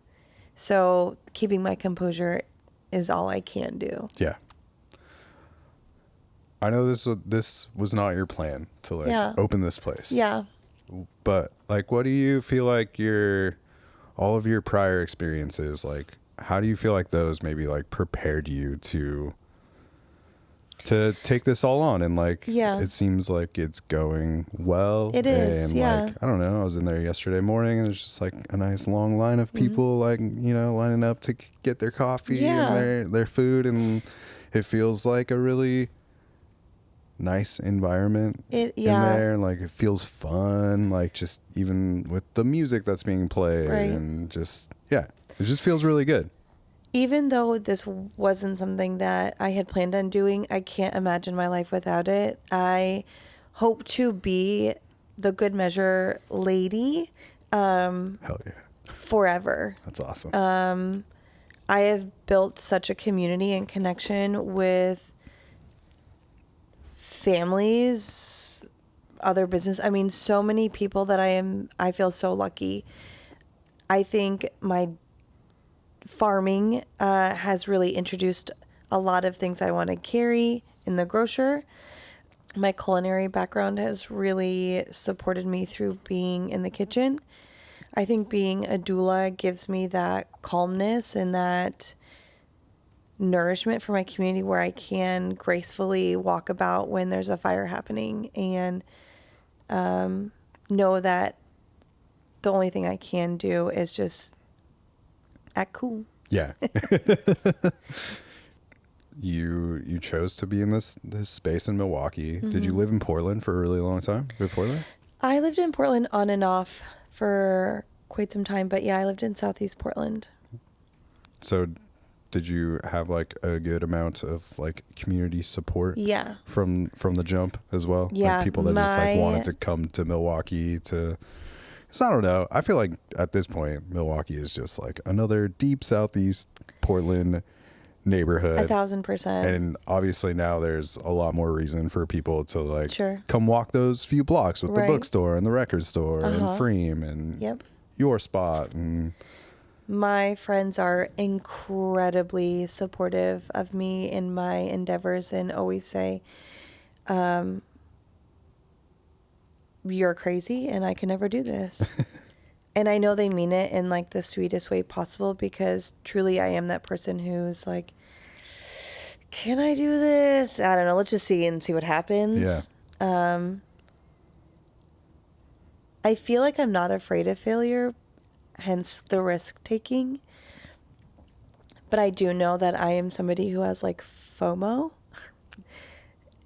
So keeping my composure is all I can do. Yeah. I know this was not your plan to like open this place. Yeah. But like, what do you feel like all of your prior experiences, like, how do you feel like those maybe like prepared you to take this all on? And like, it seems like it's going well. It is. And like, I don't know, I was in there yesterday morning and there's just like a nice long line of people like, you know, lining up to get their coffee and their food. And it feels like a really nice environment in there, and like it feels fun, like just even with the music that's being played and just it just feels really good. Even though this wasn't something that I had planned on doing, I can't imagine my life without it. I hope to be the Good Measure lady Hell yeah, forever. That's awesome. I have built such a community and connection with families, other business. I mean, so many people that I feel so lucky. I think my farming has really introduced a lot of things I want to carry in the grocer. My culinary background has really supported me through being in the kitchen. I think being a doula gives me that calmness and that nourishment for my community where I can gracefully walk about when there's a fire happening and know that the only thing I can do is just act cool. Yeah. You chose to be in this space in Milwaukee. Did you live in Portland for a really long time before that? I lived in Portland on and off for quite some time, but I lived in Southeast Portland. So did you have like a good amount of like community support? Yeah. From the jump as well? Yeah. Like people that just like wanted to come to Milwaukee to, so I don't know. I feel like at this point, Milwaukee is just like another deep Southeast Portland neighborhood. 1,000%. And obviously now there's a lot more reason for people to like come walk those few blocks with the bookstore and the record store and Freem and your spot. And my friends are incredibly supportive of me in my endeavors and always say, you're crazy and I can never do this. And I know they mean it in like the sweetest way possible, because truly I am that person who's like, can I do this? I don't know. Let's just see what happens. Yeah. I feel like I'm not afraid of failure, hence the risk taking. But I do know that I am somebody who has like FOMO.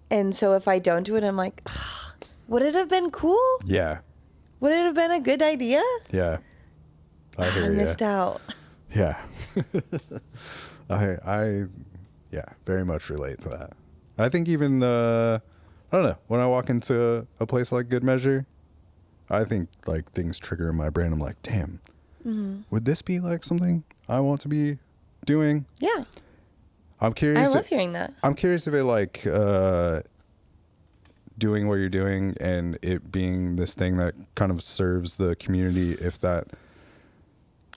And so if I don't do it, I'm like, would it have been cool? Yeah. Would it have been a good idea? Yeah. I hear I missed out. Yeah. I very much relate to that. I think even I don't know, when I walk into a place like Good Measure, I think like things trigger in my brain. I'm like, damn, would this be like something I want to be doing? Yeah. I'm curious. I love hearing that. I'm curious if it like doing what you're doing and it being this thing that kind of serves the community, if that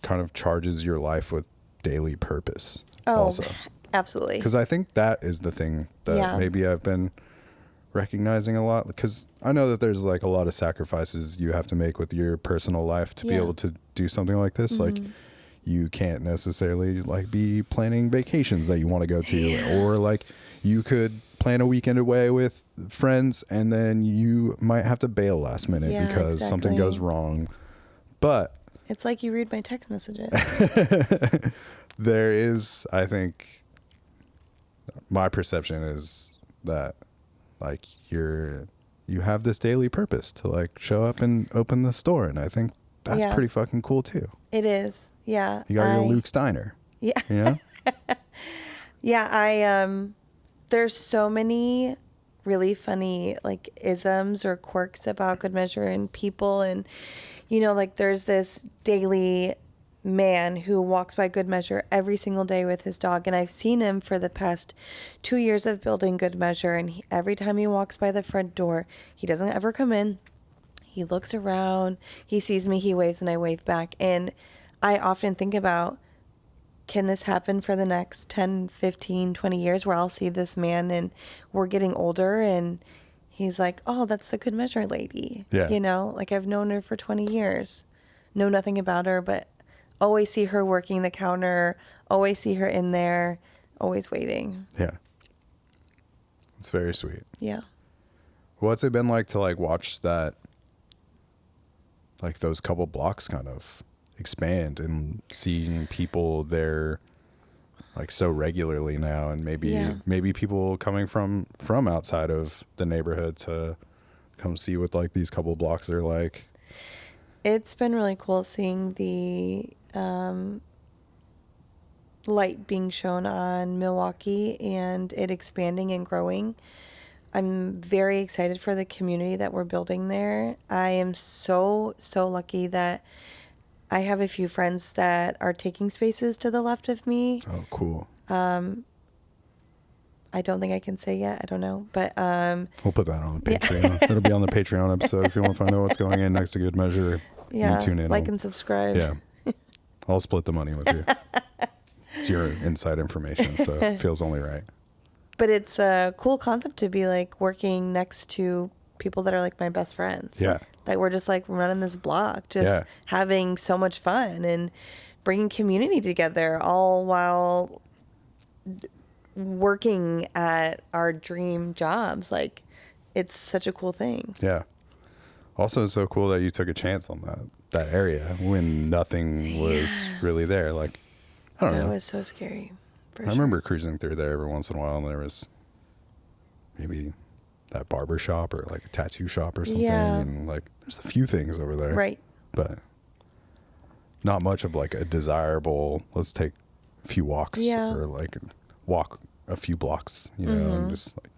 kind of charges your life with daily purpose. Oh, also. Absolutely. Because I think that is the thing that maybe I've been recognizing a lot, because I know that there's like a lot of sacrifices you have to make with your personal life to be able to do something like this. Like you can't necessarily like be planning vacations that you want to go to, or like you could plan a weekend away with friends and then you might have to bail last minute because something goes wrong. But it's like you read my text messages. There is, I think, my perception is that like you have this daily purpose to like show up and open the store, and I think that's pretty fucking cool too. It is. Yeah. You got your Luke's Diner. Yeah. You know? Yeah, there's so many really funny like isms or quirks about Good Measure and people, and you know, like there's this daily man who walks by Good Measure every single day with his dog, and I've seen him for the past 2 years of building Good Measure, and every time he walks by the front door, he doesn't ever come in. He looks around, he sees me, he waves, and I wave back. And I often think about, can this happen for the next 10, 15, 20 years where I'll see this man and we're getting older and he's like, oh, that's the Good Measure lady. Yeah. You know, like I've known her for 20 years, know nothing about her, but always see her working the counter, always see her in there, always waving. Yeah. It's very sweet. Yeah. What's it been like to like watch that, like those couple blocks kind of expand and seeing people there like so regularly now, and maybe people coming from outside of the neighborhood to come see what like these couple blocks are like? It's been really cool seeing the light being shown on Milwaukie and it expanding and growing. I'm very excited for the community that we're building there. I am so lucky that I have a few friends that are taking spaces to the left of me. Oh, cool. I don't think I can say yet. I don't know. But we'll put that on the Patreon. It'll be on the Patreon episode if you want to find out what's going in next to Good Measure. Yeah, tune in. and subscribe. Yeah. I'll split the money with you. It's your inside information, so it feels only right. But it's a cool concept to be like working next to people that are like my best friends. Yeah. Like we're just like running this block, just having so much fun and bringing community together, all while working at our dream jobs. Like it's such a cool thing. Yeah. Also, it's so cool that you took a chance on that area when nothing was really there. Like, I don't know. That was so scary. I remember cruising through there every once in a while, and there was maybe that barber shop or like a tattoo shop or something. Yeah. And like, there's a few things over there. Right. But not much of like a desirable, let's take a few walks or like walk a few blocks, you know, and just like.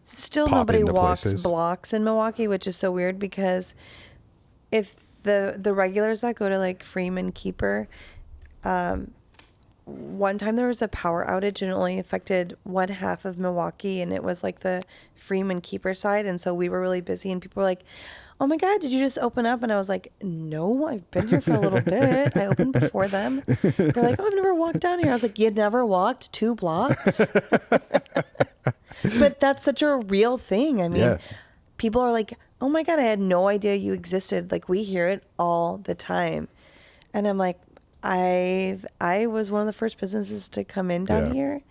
Still nobody walks blocks in Milwaukie, which is so weird because if the regulars that go to like Freeman Keeper, one time there was a power outage and it only affected one half of Milwaukie, and it was like the Freeman Keeper side, and so we were really busy and people were like, oh my God, did you just open up? And I was like, no, I've been here for a little bit. I opened before them. They're like, oh, I've never walked down here. I was like, you never walked 2 blocks? But that's such a real thing. I mean, people are like, oh my God, I had no idea you existed. Like we hear it all the time. And I'm like, I was one of the first businesses to come in down here.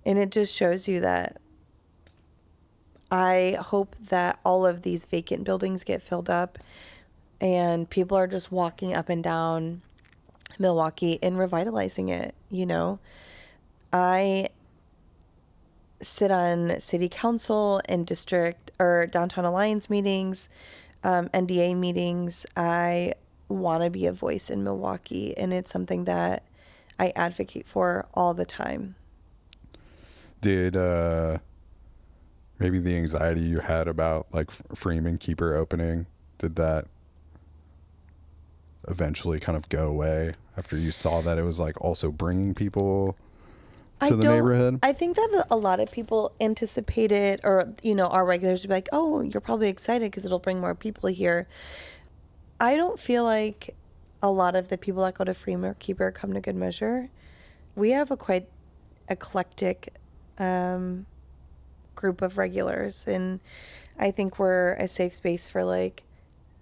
And it just shows you that I hope that all of these vacant buildings get filled up and people are just walking up and down Milwaukie and revitalizing it. You know, I sit on city council and district or downtown alliance meetings, NDA meetings. I want to be a voice in Milwaukie, and it's something that I advocate for all the time. Did maybe the anxiety you had about like Freeman Keeper opening, did that eventually kind of go away after you saw that it was like also bringing people to the neighborhood? I think that a lot of people anticipated, or, you know, our regulars would be like, oh, you're probably excited because it'll bring more people here. I don't feel like a lot of the people that go to Freeman Keeper come to Good Measure. We have a quite eclectic group of regulars, and I think we're a safe space for like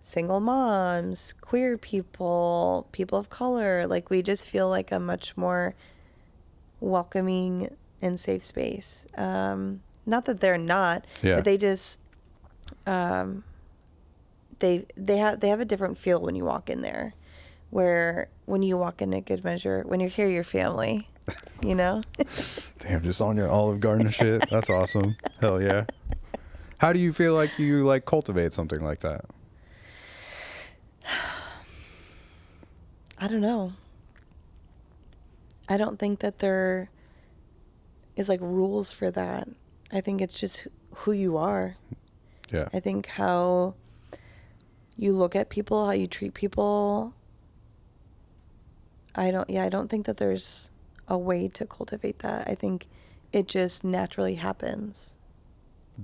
single moms, queer people, people of color. Like, we just feel like a much more welcoming and safe space. Not that they're not, but they just they have a different feel when you walk in there, where when you walk in at Good Measure, when you're here, you're family, you know. Damn, just on your Olive Garden shit. That's awesome. Hell yeah. How do you feel like you like cultivate something like that? I don't know. I don't think that there is like rules for that. I think it's just who you are. Yeah. I think how you look at people, how you treat people. I don't think that there's a way to cultivate that. I think it just naturally happens.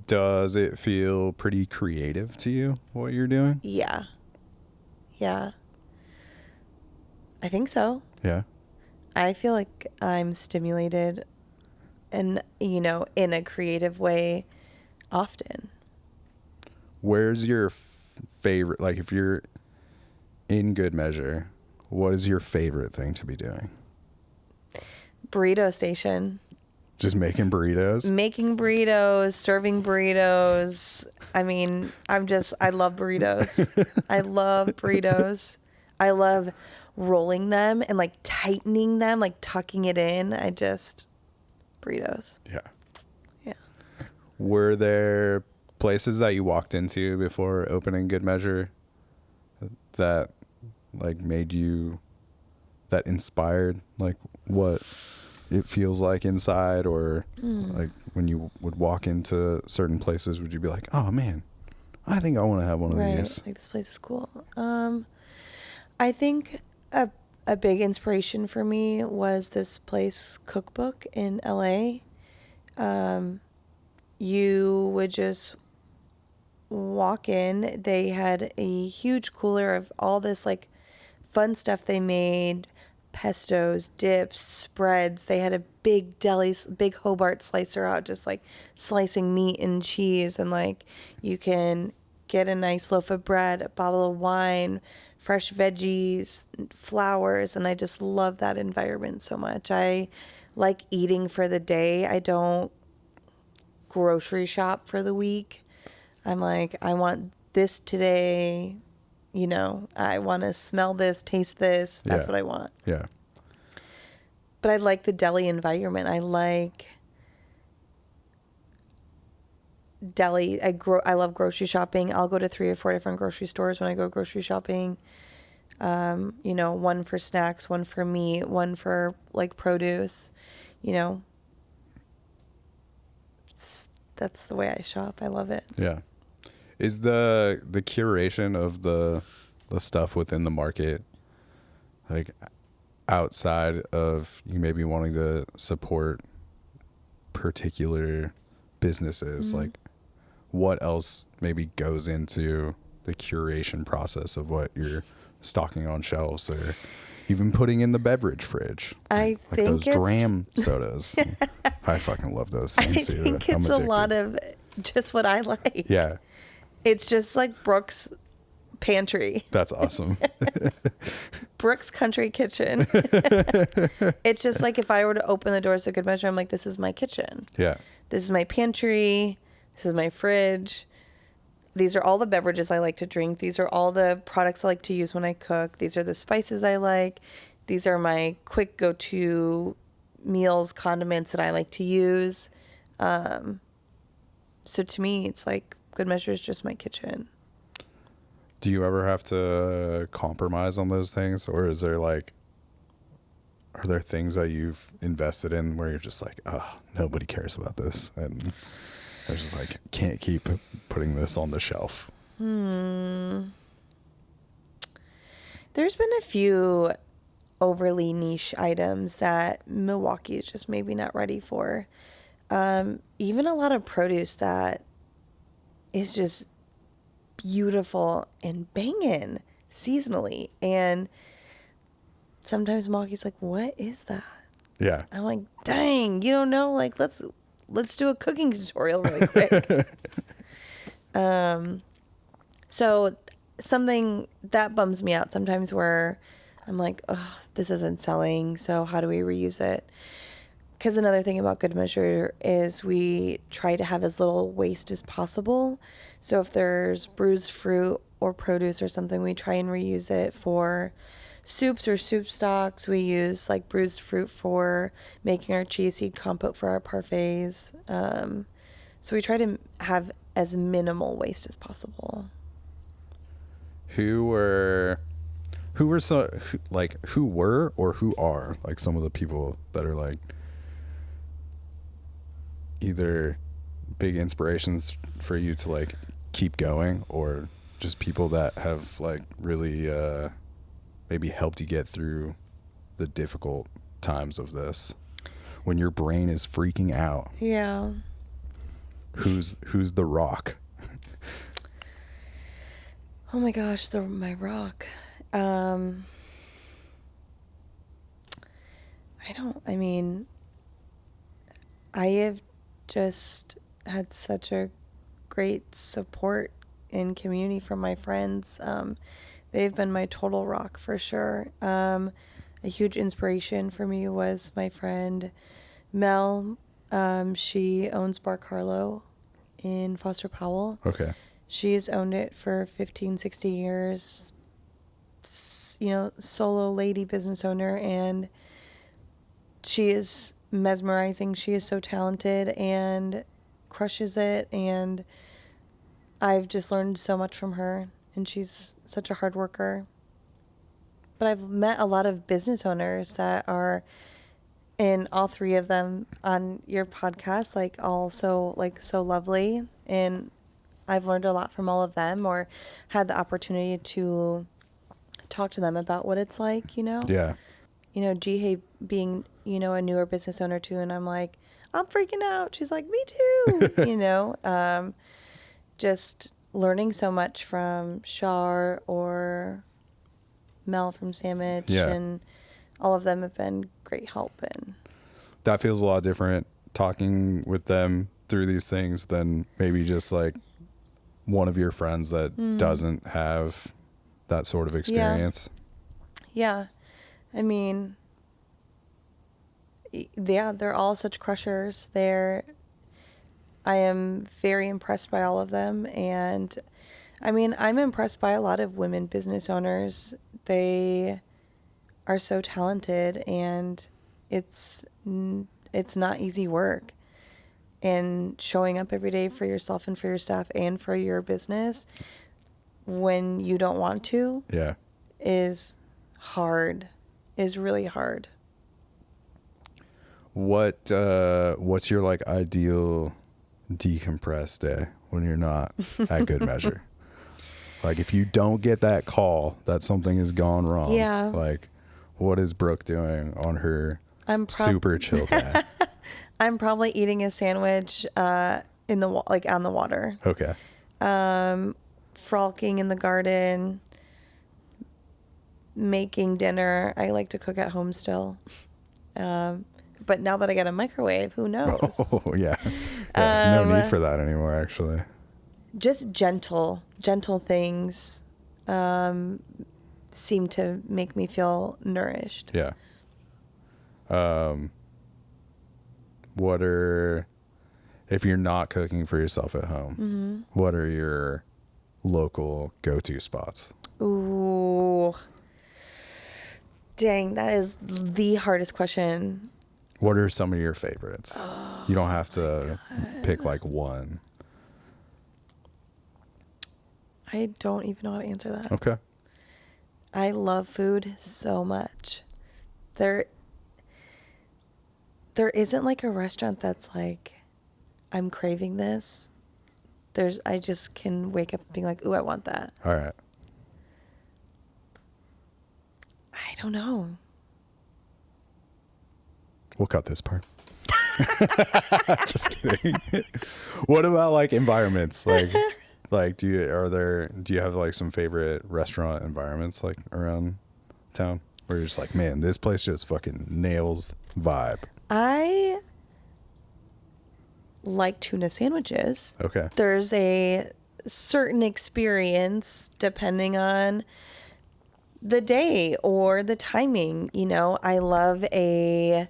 Does it feel pretty creative to you, what you're doing? Yeah. Yeah. I think so. Yeah. I feel like I'm stimulated and, you know, in a creative way often. Where's your favorite, like if you're in Good Measure, what is your favorite thing to be doing? Burrito station. Just making burritos? Making burritos, serving burritos. I mean, I love burritos. I love burritos. I love rolling them and like tightening them, like tucking it in. Burritos. Yeah. Yeah. Were there places that you walked into before opening Good Measure that like made you, that inspired like what it feels like inside, or like when you would walk into certain places, would you be like, oh man, I think I want to have one of these? Like, this place is cool. I think a big inspiration for me was this place, Cookbook in LA. You would just walk in. They had a huge cooler of all this like fun stuff they made, pestos, dips, spreads. They had a big deli, big Hobart slicer out, just like slicing meat and cheese, and like you can get a nice loaf of bread, a bottle of wine, fresh veggies, flowers, and I just love that environment so much. I like eating for the day. I don't grocery shop for the week. I'm like, I want this today, you know, I want to smell this, taste this. That's what I want. Yeah. But I like the deli environment. I like deli. I love grocery shopping. I'll go to 3 or 4 different grocery stores when I go grocery shopping. You know, one for snacks, one for meat, one for like produce, you know. That's the way I shop. I love it. Yeah. Is the curation of the stuff within the market, like outside of you maybe wanting to support particular businesses, like what else maybe goes into the curation process of what you're stocking on shelves, or even putting in the beverage fridge? I think those dram sodas. I fucking love those things too. I think it's a lot of just what I like. Yeah. It's just like Brooke's pantry. That's awesome. Brooke's Country Kitchen. It's just like if I were to open the doors to Good Measure, I'm like, this is my kitchen. Yeah. This is my pantry. This is my fridge. These are all the beverages I like to drink. These are all the products I like to use when I cook. These are the spices I like. These are my quick go-to meals, condiments that I like to use. So to me, it's like Good Measure is just my kitchen. Do you ever have to compromise on those things, or is there like, are there things that you've invested in where you're just like, oh, nobody cares about this, and they're just like, can't keep putting this on the shelf? There's been a few overly niche items that Milwaukie is just maybe not ready for. Even a lot of produce that is just beautiful and banging seasonally, and sometimes Milwaukee's like, what is that? Yeah. I'm like, dang, you don't know? Like, let's do a cooking tutorial really quick. So something that bums me out sometimes where I'm like, oh, this isn't selling, so how do we reuse it? Because another thing about Good Measure is we try to have as little waste as possible. So if there's bruised fruit or produce or something, we try and reuse it for soups or soup stocks. We use like bruised fruit for making our chia seed compote for our parfaits. So we try to have as minimal waste as possible. Who were or who are like some of the people that are like either big inspirations for you to like keep going, or just people that have like really maybe helped you get through the difficult times of this when your brain is freaking out? Yeah. Who's the rock? Oh my gosh, my rock. I have just had such a great support and community from my friends. They've been my total rock for sure. A huge inspiration for me was my friend Mel. She owns Bar Carlo in Foster Powell. Okay. She's owned it for 15, 60 years. Solo lady business owner, and she is mesmerizing. She is so talented and crushes it, and I've just learned so much from her, and she's such a hard worker. But I've met a lot of business owners that are, and all three of them on your podcast, like also like so lovely, and I've learned a lot from all of them, or had the opportunity to talk to them about what it's like, Yeah. Jihei being, a newer business owner too. And I'm like, I'm freaking out. She's like, me too, just learning so much from Shar or Mel from Sandwich. Yeah. And all of them have been great help. And that feels a lot different talking with them through these things than maybe just like one of your friends that doesn't have that sort of experience. Yeah. I mean, they're all such crushers. I am very impressed by all of them. And I mean, I'm impressed by a lot of women business owners. They are so talented, and it's not easy work. And showing up every day for yourself and for your staff and for your business when you don't want to is hard, is really hard. What's your like ideal decompress day when you're not at Good Measure? Like if you don't get that call that something has gone wrong, like what is Brooke doing on her super chill day? I'm probably eating a sandwich on the water. Okay. Frolicking in the garden, making dinner. I like to cook at home still. But now that I got a microwave, who knows? Oh, yeah. No need for that anymore, actually. Just gentle things. seem to make me feel nourished. Yeah. If you're not cooking for yourself at home, what are your local go-to spots? Ooh. Dang, that is the hardest question. What are some of your favorites? You don't have to pick like one. I don't even know how to answer that. Okay. I love food so much. There isn't like a restaurant that's like, I'm craving this. I just can wake up being like, ooh, I want that. All right. I don't know. We'll cut this part. Just kidding. What about like environments? Like do you have like some favorite restaurant environments like around town where you're just like, man, this place just fucking nails vibe? I like tuna sandwiches. Okay. There's a certain experience depending on the day or the timing. You know, I love a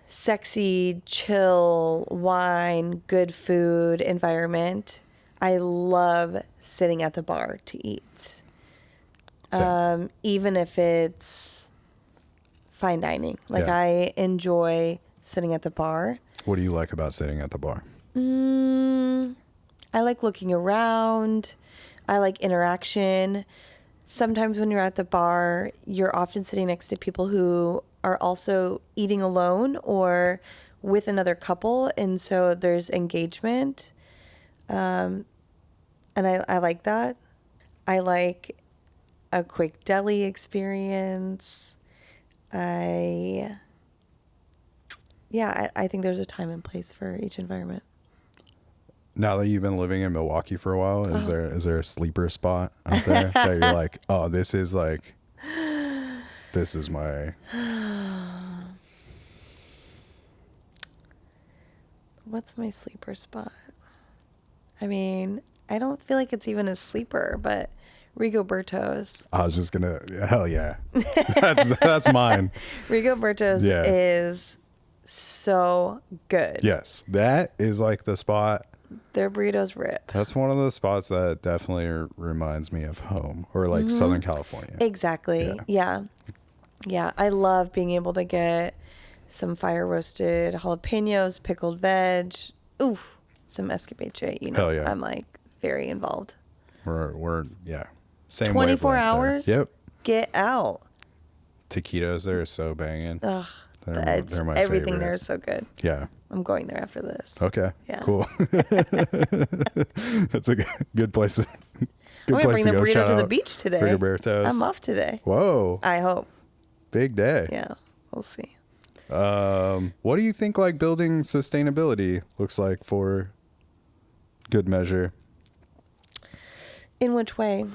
sexy, chill, wine, good food environment. I love sitting at the bar to eat. Even if it's fine dining. Like, Yeah. I enjoy sitting at the bar. What do you like about sitting at the bar? I like looking around. I like interaction. Sometimes when you're at the bar, you're often sitting next to people who are also eating alone or with another couple. And so there's engagement. And I like that. I like a quick deli experience. I think there's a time and place for each environment. Now that you've been living in Milwaukie for a while, is there a sleeper spot out there that you're like, oh, this is my... What's my sleeper spot? I mean, I don't feel like it's even a sleeper, but Rigoberto's. I was just gonna, hell yeah. That's mine. Rigoberto's is so good. Yes, that is like the spot. Their burritos rip. That's one of the spots that definitely reminds me of home or like Southern California. Exactly. Yeah. I love being able to get some fire roasted jalapenos, pickled veg. Ooh, some escabeche. You know, hell yeah. I'm like very involved. We're same 24 wavelength hours. there. Yep. Get out. Taquitos there are so banging. Ugh, They're my everything favorite. there is so good. Yeah. I'm going there after this. Okay. Yeah. Cool. That's a good place. Good I'm gonna place bring the go. burrito Shout to the out beach today. Rigoberto's. I'm off today. Whoa. I hope. Big day. Yeah. We'll see. What do you think like building sustainability looks like for Good Measure? In which way?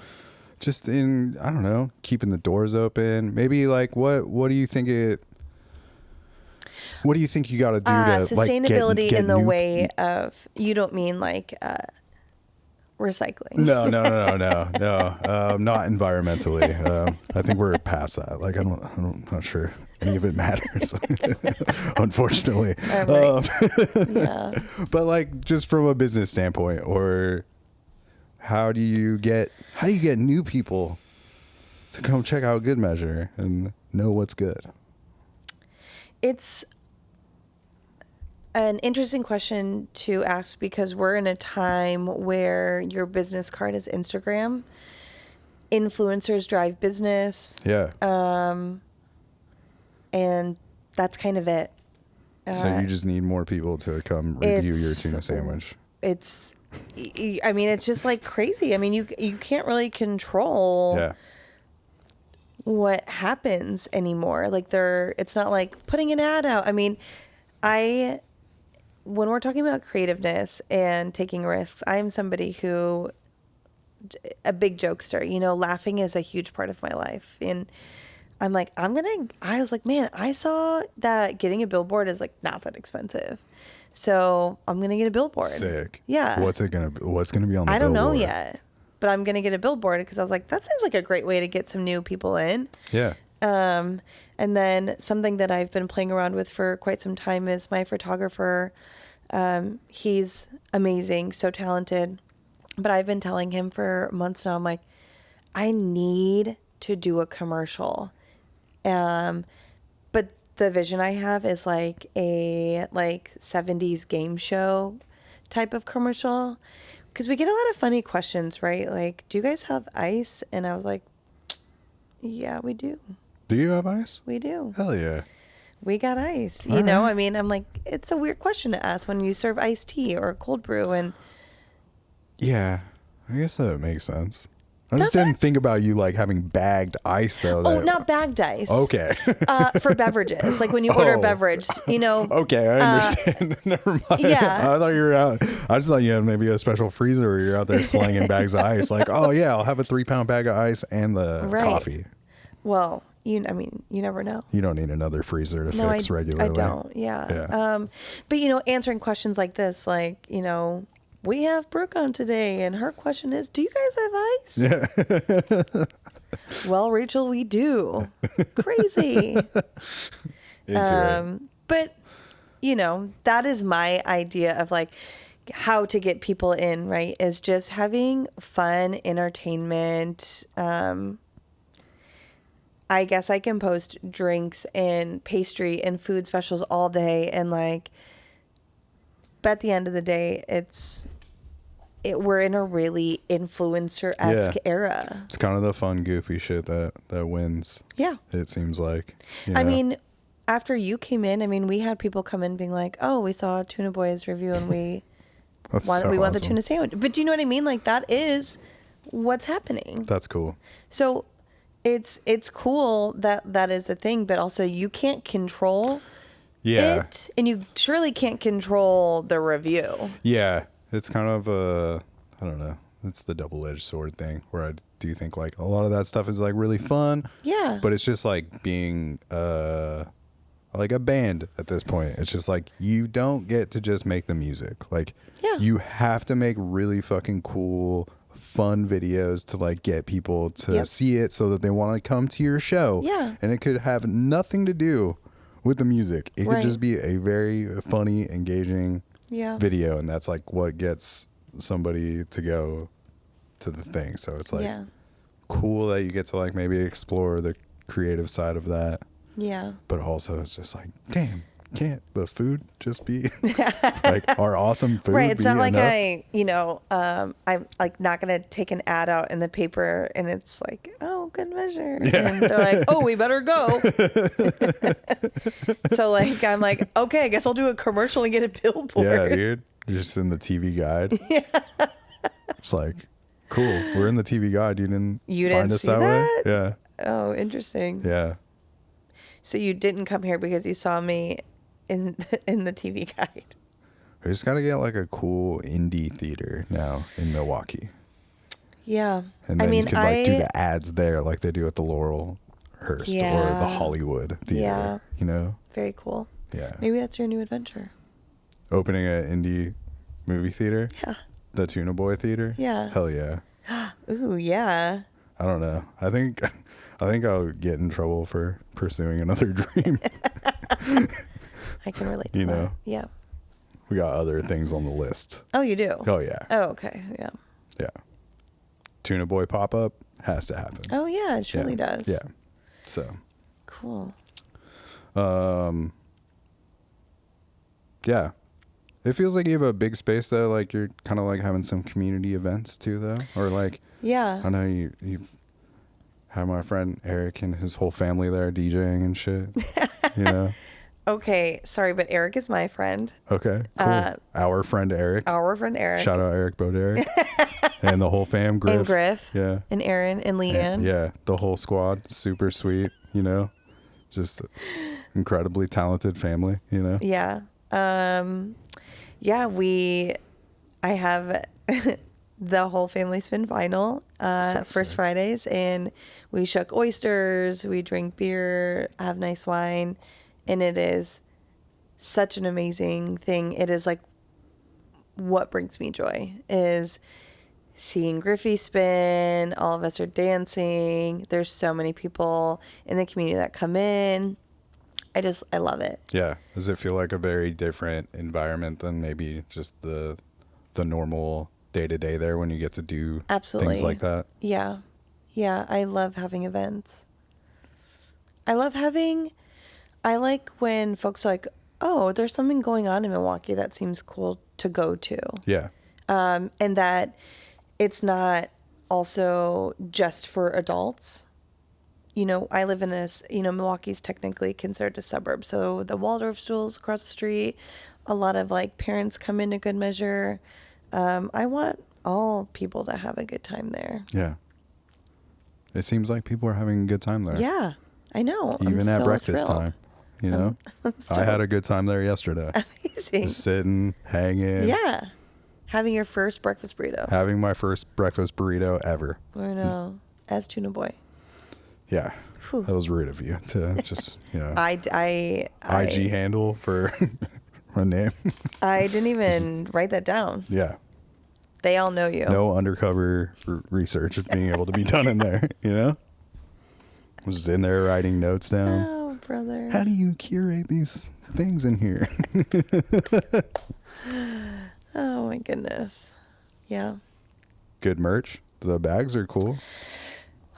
Just in, I don't know, keeping the doors open. Maybe like what do you think you got to do to sustainability like get in the new... way of, you don't mean like recycling? No, not environmentally. I think we're past that. Like I'm not sure any of it matters, unfortunately. Yeah. But like just from a business standpoint, or how do you get new people to come check out Good Measure and know what's good? It's an interesting question to ask because we're in a time where your business card is Instagram. Influencers drive business. Yeah. And that's kind of it. So you just need more people to come review your tuna sandwich. It's just like crazy. I mean, you can't really control what happens anymore. Like it's not like putting an ad out. I mean, when we're talking about creativeness and taking risks, I am somebody who, a big jokester, you know, laughing is a huge part of my life. And I'm like, I was like, man, I saw that getting a billboard is like not that expensive. So I'm going to get a billboard. Sick. Yeah. What's gonna be on the billboard? I don't know yet. but I'm going to get a billboard because I was like, that seems like a great way to get some new people in. Yeah. And then something that I've been playing around with for quite some time is my photographer. He's amazing, so talented. But I've been telling him for months now, I'm like, I need to do a commercial. But the vision I have is like a 70s game show type of commercial. Because we get a lot of funny questions, right? Like, do you guys have ice? And I was like, yeah, we do. Do you have ice? We do. Hell yeah. We got ice. All You know, right. I mean, I'm like, it's a weird question to ask when you serve iced tea or cold brew. And Yeah. I guess that makes sense. I just Does didn't think about you like having bagged ice though. oh, not bagged ice. Okay. For beverages, like when you order a Oh. beverage, you know. Okay, I understand. Never mind. yeah. I thought you were out. I just thought you had maybe a special freezer where you're out there slinging bags of ice. Like, oh yeah, I'll have a 3-pound bag of ice and the Right. coffee. Well, you never know. You don't need another freezer to No, fix regularly. I don't. Yeah. Yeah. But answering questions like this, like, we have Brooke on today, and her question is, do you guys have ice? Yeah. Well, Rachel, we do. Crazy. Into it. But, that is my idea of like how to get people in, right? Is just having fun entertainment. I guess I can post drinks and pastry and food specials all day. And but at the end of the day, we're in a really influencer-esque era. It's kind of the fun, goofy shit that wins. Yeah. It seems like. I mean, after you came in, we had people come in being like, oh, we saw Tuna Boy's review and we want the awesome. tuna sandwich. But do you know what I mean? Like, that is what's happening. That's cool. So it's cool that is a thing, but also you can't control it, and you surely can't control the review. Yeah. It's kind of I don't know. It's the double-edged sword thing where I do think like a lot of that stuff is like really fun. Yeah. But it's just like being like a band at this point. It's just like you don't get to just make the music. Like you have to make really fucking cool, fun videos to like get people to see it so that they want to come to your show. Yeah. And it could have nothing to do with the music. It could just be a very funny, engaging video, and that's like what gets somebody to go to the thing. So it's like cool that you get to like maybe explore the creative side of that. Yeah. But also it's just like, damn, can't the food just be like our awesome food? Right. It's not like enough? I'm like not going to take an ad out in the paper and it's like, oh, good measure. Yeah. And they're like, oh, we better go. So like, I'm like, okay, I guess I'll do a commercial and get a billboard. Yeah, dude. You're just in the TV guide. Yeah. It's like, cool. We're in the TV guide. You didn't find us that way? Yeah. Oh, interesting. Yeah. So you didn't come here because you saw me in the TV guide. We just got to get like a cool indie theater now in Milwaukie. Yeah. And then you could like do the ads there like they do at the Laurelhurst or the Hollywood theater, Very cool. Yeah. Maybe that's your new adventure. Opening an indie movie theater? Yeah. The Tuna Boy Theater? Yeah. Hell yeah. Ooh, yeah. I don't know. I think I'll get in trouble for pursuing another dream. I can relate to that. Yeah. We got other things on the list. Oh, you do? Oh, yeah. Oh, okay. Yeah. Yeah. Tuna Boy pop-up has to happen. Oh, yeah. It surely does. Yeah. So. Cool. Yeah. It feels like you have a big space though. Like you're kind of like having some community events too though. Or like, I know you have my friend Eric and his whole family there DJing and shit, Okay. Sorry, but Eric is my friend. Okay. Cool. Our friend Eric. Shout out Eric Boderick. And the whole fam, Griff. And Griff. Yeah. And Aaron and Leanne. Yeah. The whole squad. Super sweet, just incredibly talented family, Yeah. I have the whole family spin vinyl, first Fridays, and we shook oysters, we drink beer, have nice wine, and it is such an amazing thing. It is like what brings me joy is seeing Griffey spin. All of us are dancing. There's so many people in the community that come in. I love it. Yeah. Does it feel like a very different environment than maybe just the normal day-to-day there when you get to do Absolutely. things like that? Yeah. Yeah. I love having events. I like when folks are like, oh, there's something going on in Milwaukee that seems cool to go to. Yeah. And that it's not also just for adults. You know, I live in Milwaukee's technically considered a suburb. So the Waldorf schools across the street, a lot of like parents come into Good Measure. I want all people to have a good time there. Yeah. It seems like people are having a good time there. Yeah, I know. Even at breakfast time, you know? I had a good time there yesterday. Amazing. Just sitting, hanging. Yeah. Having your first breakfast burrito. Having my first breakfast burrito ever. I know. As Tuna Boy. Yeah. Whew. That was rude of you to just, I IG handle for a name. I didn't even write that down. Yeah. They all know you. No undercover research being able to be done in there, you know? I was in there writing notes down. Oh, brother. How do you curate these things in here? Oh, my goodness. Yeah. Good merch. The bags are cool.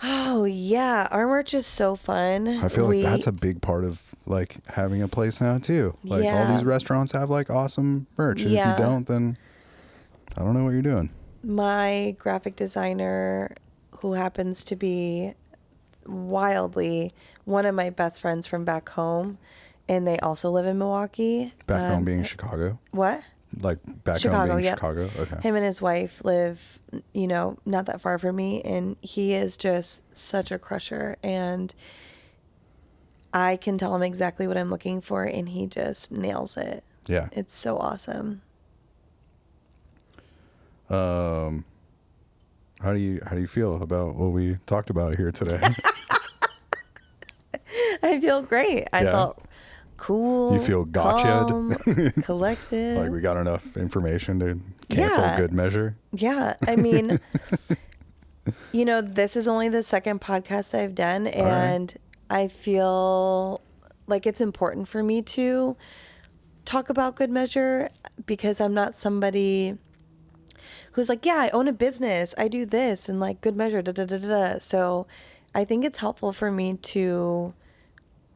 Oh, yeah. Our merch is so fun. I feel like that's a big part of like having a place now too. Like all these restaurants have like awesome merch. And if you don't, then I don't know what you're doing. My graphic designer, who happens to be wildly one of my best friends from back home, and they also live in Milwaukee. Back home being Chicago? What? Like back Chicago, home being yep. Chicago? Okay. Him and his wife live, not that far from me, and he is just such a crusher, and I can tell him exactly what I'm looking for, and he just nails it. Yeah. It's so awesome. How do you feel about what we talked about here today? I feel great. I felt cool. You feel gotcha'd? Collected. Like we got enough information to cancel Good Measure? Yeah. I mean, this is only the second podcast I've done, and I feel like it's important for me to talk about Good Measure because I'm not somebody who's like, yeah, I own a business, I do this, and like Good Measure, da da da da. So I think it's helpful for me to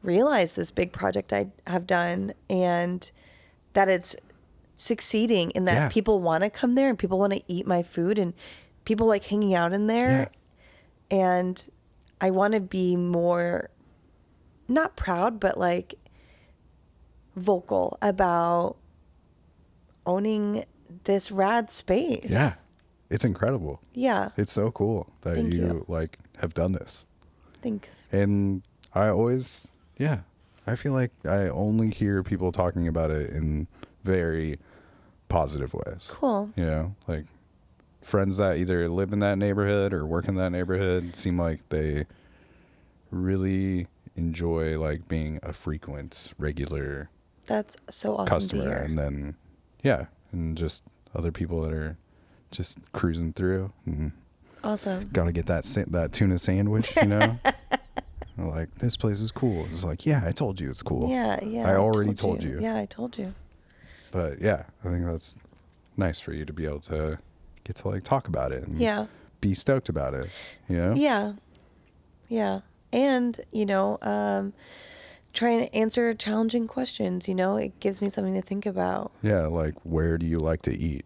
realize this big project I have done and that it's succeeding and that people want to come there and people want to eat my food and people like hanging out in there. Yeah. And I want to be more, not proud, but like vocal about owning this rad space. Yeah. It's incredible. Yeah. It's so cool that you like have done this. Thanks. And I always, I feel like I only hear people talking about it in very positive ways. Cool. Like friends that either live in that neighborhood or work in that neighborhood seem like they really enjoy like being a frequent, regular That's so awesome customer. to hear. And then, and just other people that are just cruising through. And awesome. got to get that tuna sandwich, Like, this place is cool. It's like, I told you it's cool. Yeah. I already told you. Yeah, I told you. But I think that's nice for you to be able to get to like talk about it and be stoked about it, Yeah. And, trying to answer challenging questions, it gives me something to think about. Yeah, like where do you like to eat?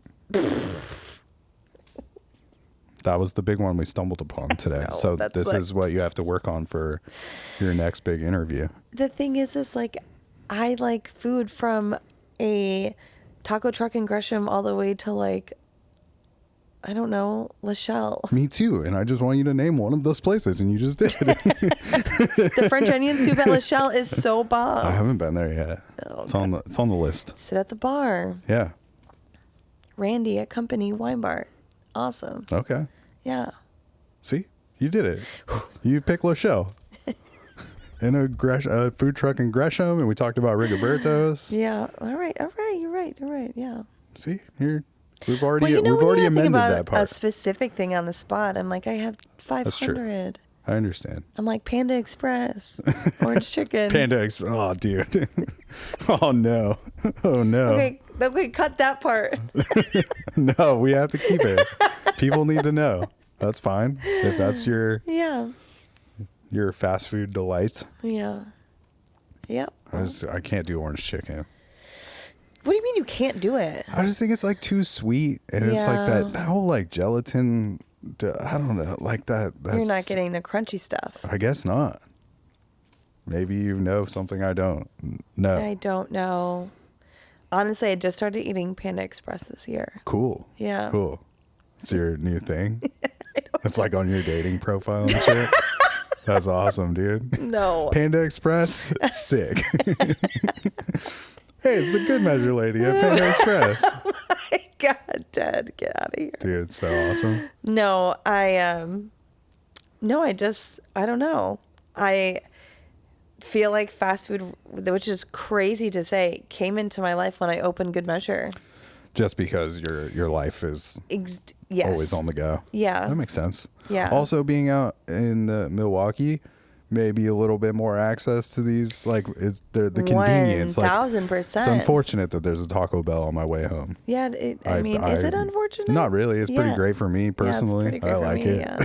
That was the big one we stumbled upon today. So this is what you have to work on for your next big interview. The thing is like, I like food from a taco truck in Gresham all the way to like, I don't know, Lachelle. Me too. And I just want you to name one of those places, and you just did. The French onion soup at Lachelle is so bomb. I haven't been there yet. Oh, it's on the list. Sit at the bar. Yeah. Randy at Company Wine Bar. Awesome. Okay. Yeah. See? You did it. You picked Lachelle. In a food truck in Gresham, and we talked about Rigoberto's. Yeah. All right. You're right. Yeah. See? You're We've already amended that part. A specific thing on the spot. I'm like, I have 500. That's true. I understand. I'm like, Panda Express, orange chicken. Panda Express. Oh, dude. Oh, no. Oh, no. Okay, cut that part. No, we have to keep it. People need to know. That's fine. If that's your fast food delight. Yeah. Yep. I can't do orange chicken. What do you mean you can't do it? I just think it's like too sweet. And it's like that whole like gelatin, I don't know, like that. You're not getting the crunchy stuff. I guess not. Maybe you know something I don't know. I don't know. Honestly, I just started eating Panda Express this year. Cool. Yeah. Cool. It's your new thing? It's like on your dating profile and shit? That's awesome, dude. No. Panda Express? Sick. Hey, it's the Good Measure lady at Panda Express. Oh my God, Dad, get out of here. Dude, it's so awesome. No, I don't know. I feel like fast food, which is crazy to say, came into my life when I opened Good Measure. Just because your life is always on the go. Yeah. That makes sense. Yeah. Also, being out in Milwaukie, maybe a little bit more access to these, like the convenience. 1,000%. It's unfortunate that there's a Taco Bell on my way home. Yeah, I mean, is it unfortunate? Not really. It's pretty great for me personally. I like it. Yeah.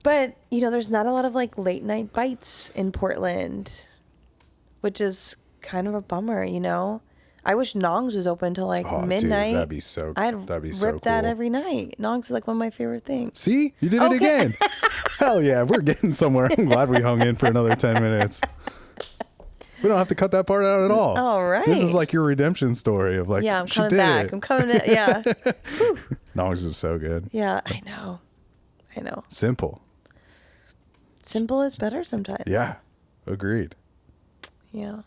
But there's not a lot of like late night bites in Portland, which is kind of a bummer. I wish Nong's was open till like midnight. Dude, that'd be so rip that every night. Nong's is like one of my favorite things. See? You did it again. Hell yeah, we're getting somewhere. I'm glad we hung in for another 10 minutes. We don't have to cut that part out at all. All right. This is like your redemption story of like, I'm coming back. I'm coming in. Yeah. Nong's is so good. Yeah, I know. Simple is better sometimes. Yeah, agreed. Yeah.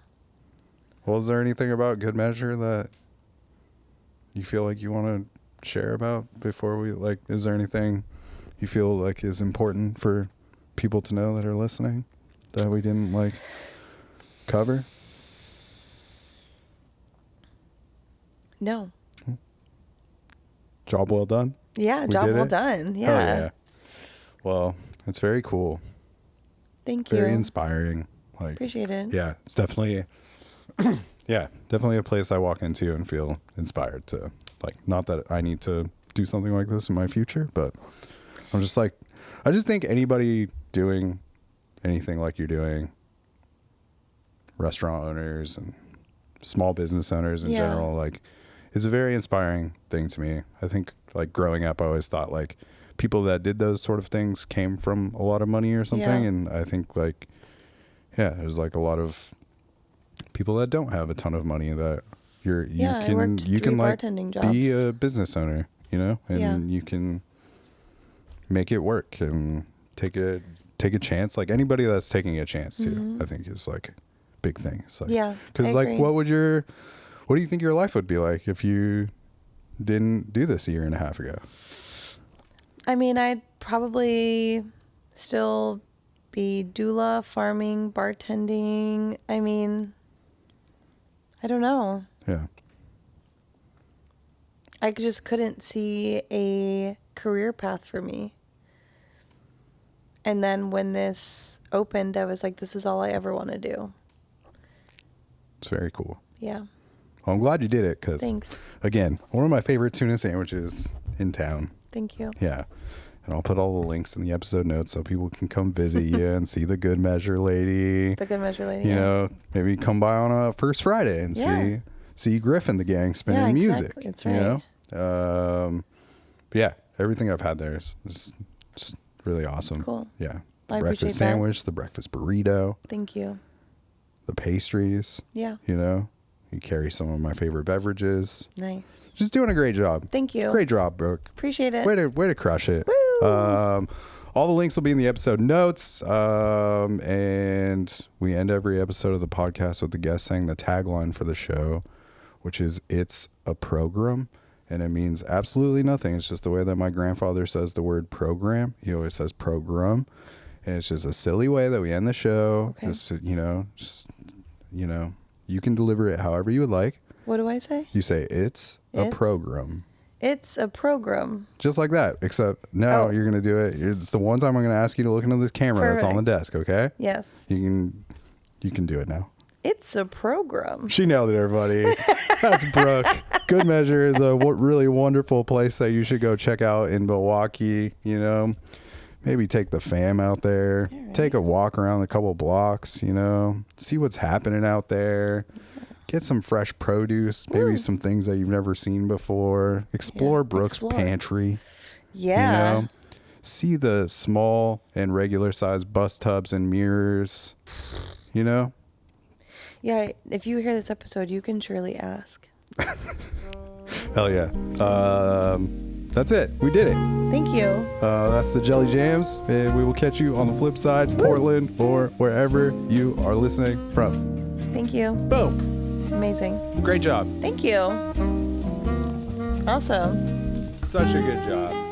Well, is there anything about Good Measure that you feel like you want to share about before we, like, is there anything you feel like is important for people to know that are listening that we didn't, like, cover? No. Job well done? Yeah, job well done. Yeah. Oh, yeah. Well, it's very cool. Thank you. Very inspiring. Like, appreciate it. Yeah, it's definitely... definitely a place I walk into and feel inspired to, like, not that I need to do something like this in my future, but I'm just like, I just think anybody doing anything like you're doing, restaurant owners and small business owners in general, like, it's a very inspiring thing to me. I think, like, growing up, I always thought, like, people that did those sort of things came from a lot of money or something. And I think, like, there's like a lot of people that don't have a ton of money that you can like be a business owner, and you can make it work and take a chance. Like, anybody that's taking a chance too, I think is like a big thing. It's like, because like, what do you think your life would be like if you didn't do this a year and a half ago? I mean, I'd probably still be doula, farming, bartending. I mean, I don't know. Yeah. I just couldn't see a career path for me. And then when this opened, I was like, this is all I ever want to do. It's very cool. Yeah. Well, I'm glad you did it because, thanks. Again, one of my favorite tuna sandwiches in town. Thank you. Yeah. And I'll put all the links in the episode notes so people can come visit you and see the Good Measure lady. The Good Measure lady. You know, maybe come by on a first Friday and see Griff and the gang spinning music. That's right. You know? Yeah, everything I've had there is just really awesome. Cool. Yeah. The breakfast sandwich, the breakfast burrito. Thank you. The pastries. Yeah. You know, you carry some of my favorite beverages. Nice. Just doing a great job. Thank you. Great job, Brooke. Appreciate it. Way to crush it. Woo! All the links will be in the episode notes. And we end every episode of the podcast with the guest saying the tagline for the show, which is "It's a program." And it means absolutely nothing. It's just the way that my grandfather says the word program. He always says program. And it's just a silly way that we end the show. Okay. You can deliver it however you would like. What do I say? You say it's a program. It's a program. Just like that, except now you're going to do it. It's the one time I'm going to ask you to look into this camera that's on the desk, okay? Yes. You can do it now. It's a program. She nailed it, everybody. That's Brooke. Good Measure is a really wonderful place that you should go check out in Milwaukie, you know. Maybe take the fam out there. Yeah, right. Take a walk around a couple blocks, you know. See what's happening out there. Get some fresh produce, maybe some things that you've never seen before. Explore Brooke's pantry. Yeah. You know? See the small and regular size bus tubs and mirrors, you know? Yeah, if you hear this episode, you can surely ask. Hell yeah. That's it. We did it. Thank you. That's the Jelly Jams, and we will catch you on the flip side, Portland, or wherever you are listening from. Thank you. Boom. Amazing. Great job. Thank you. Awesome. Such a good job.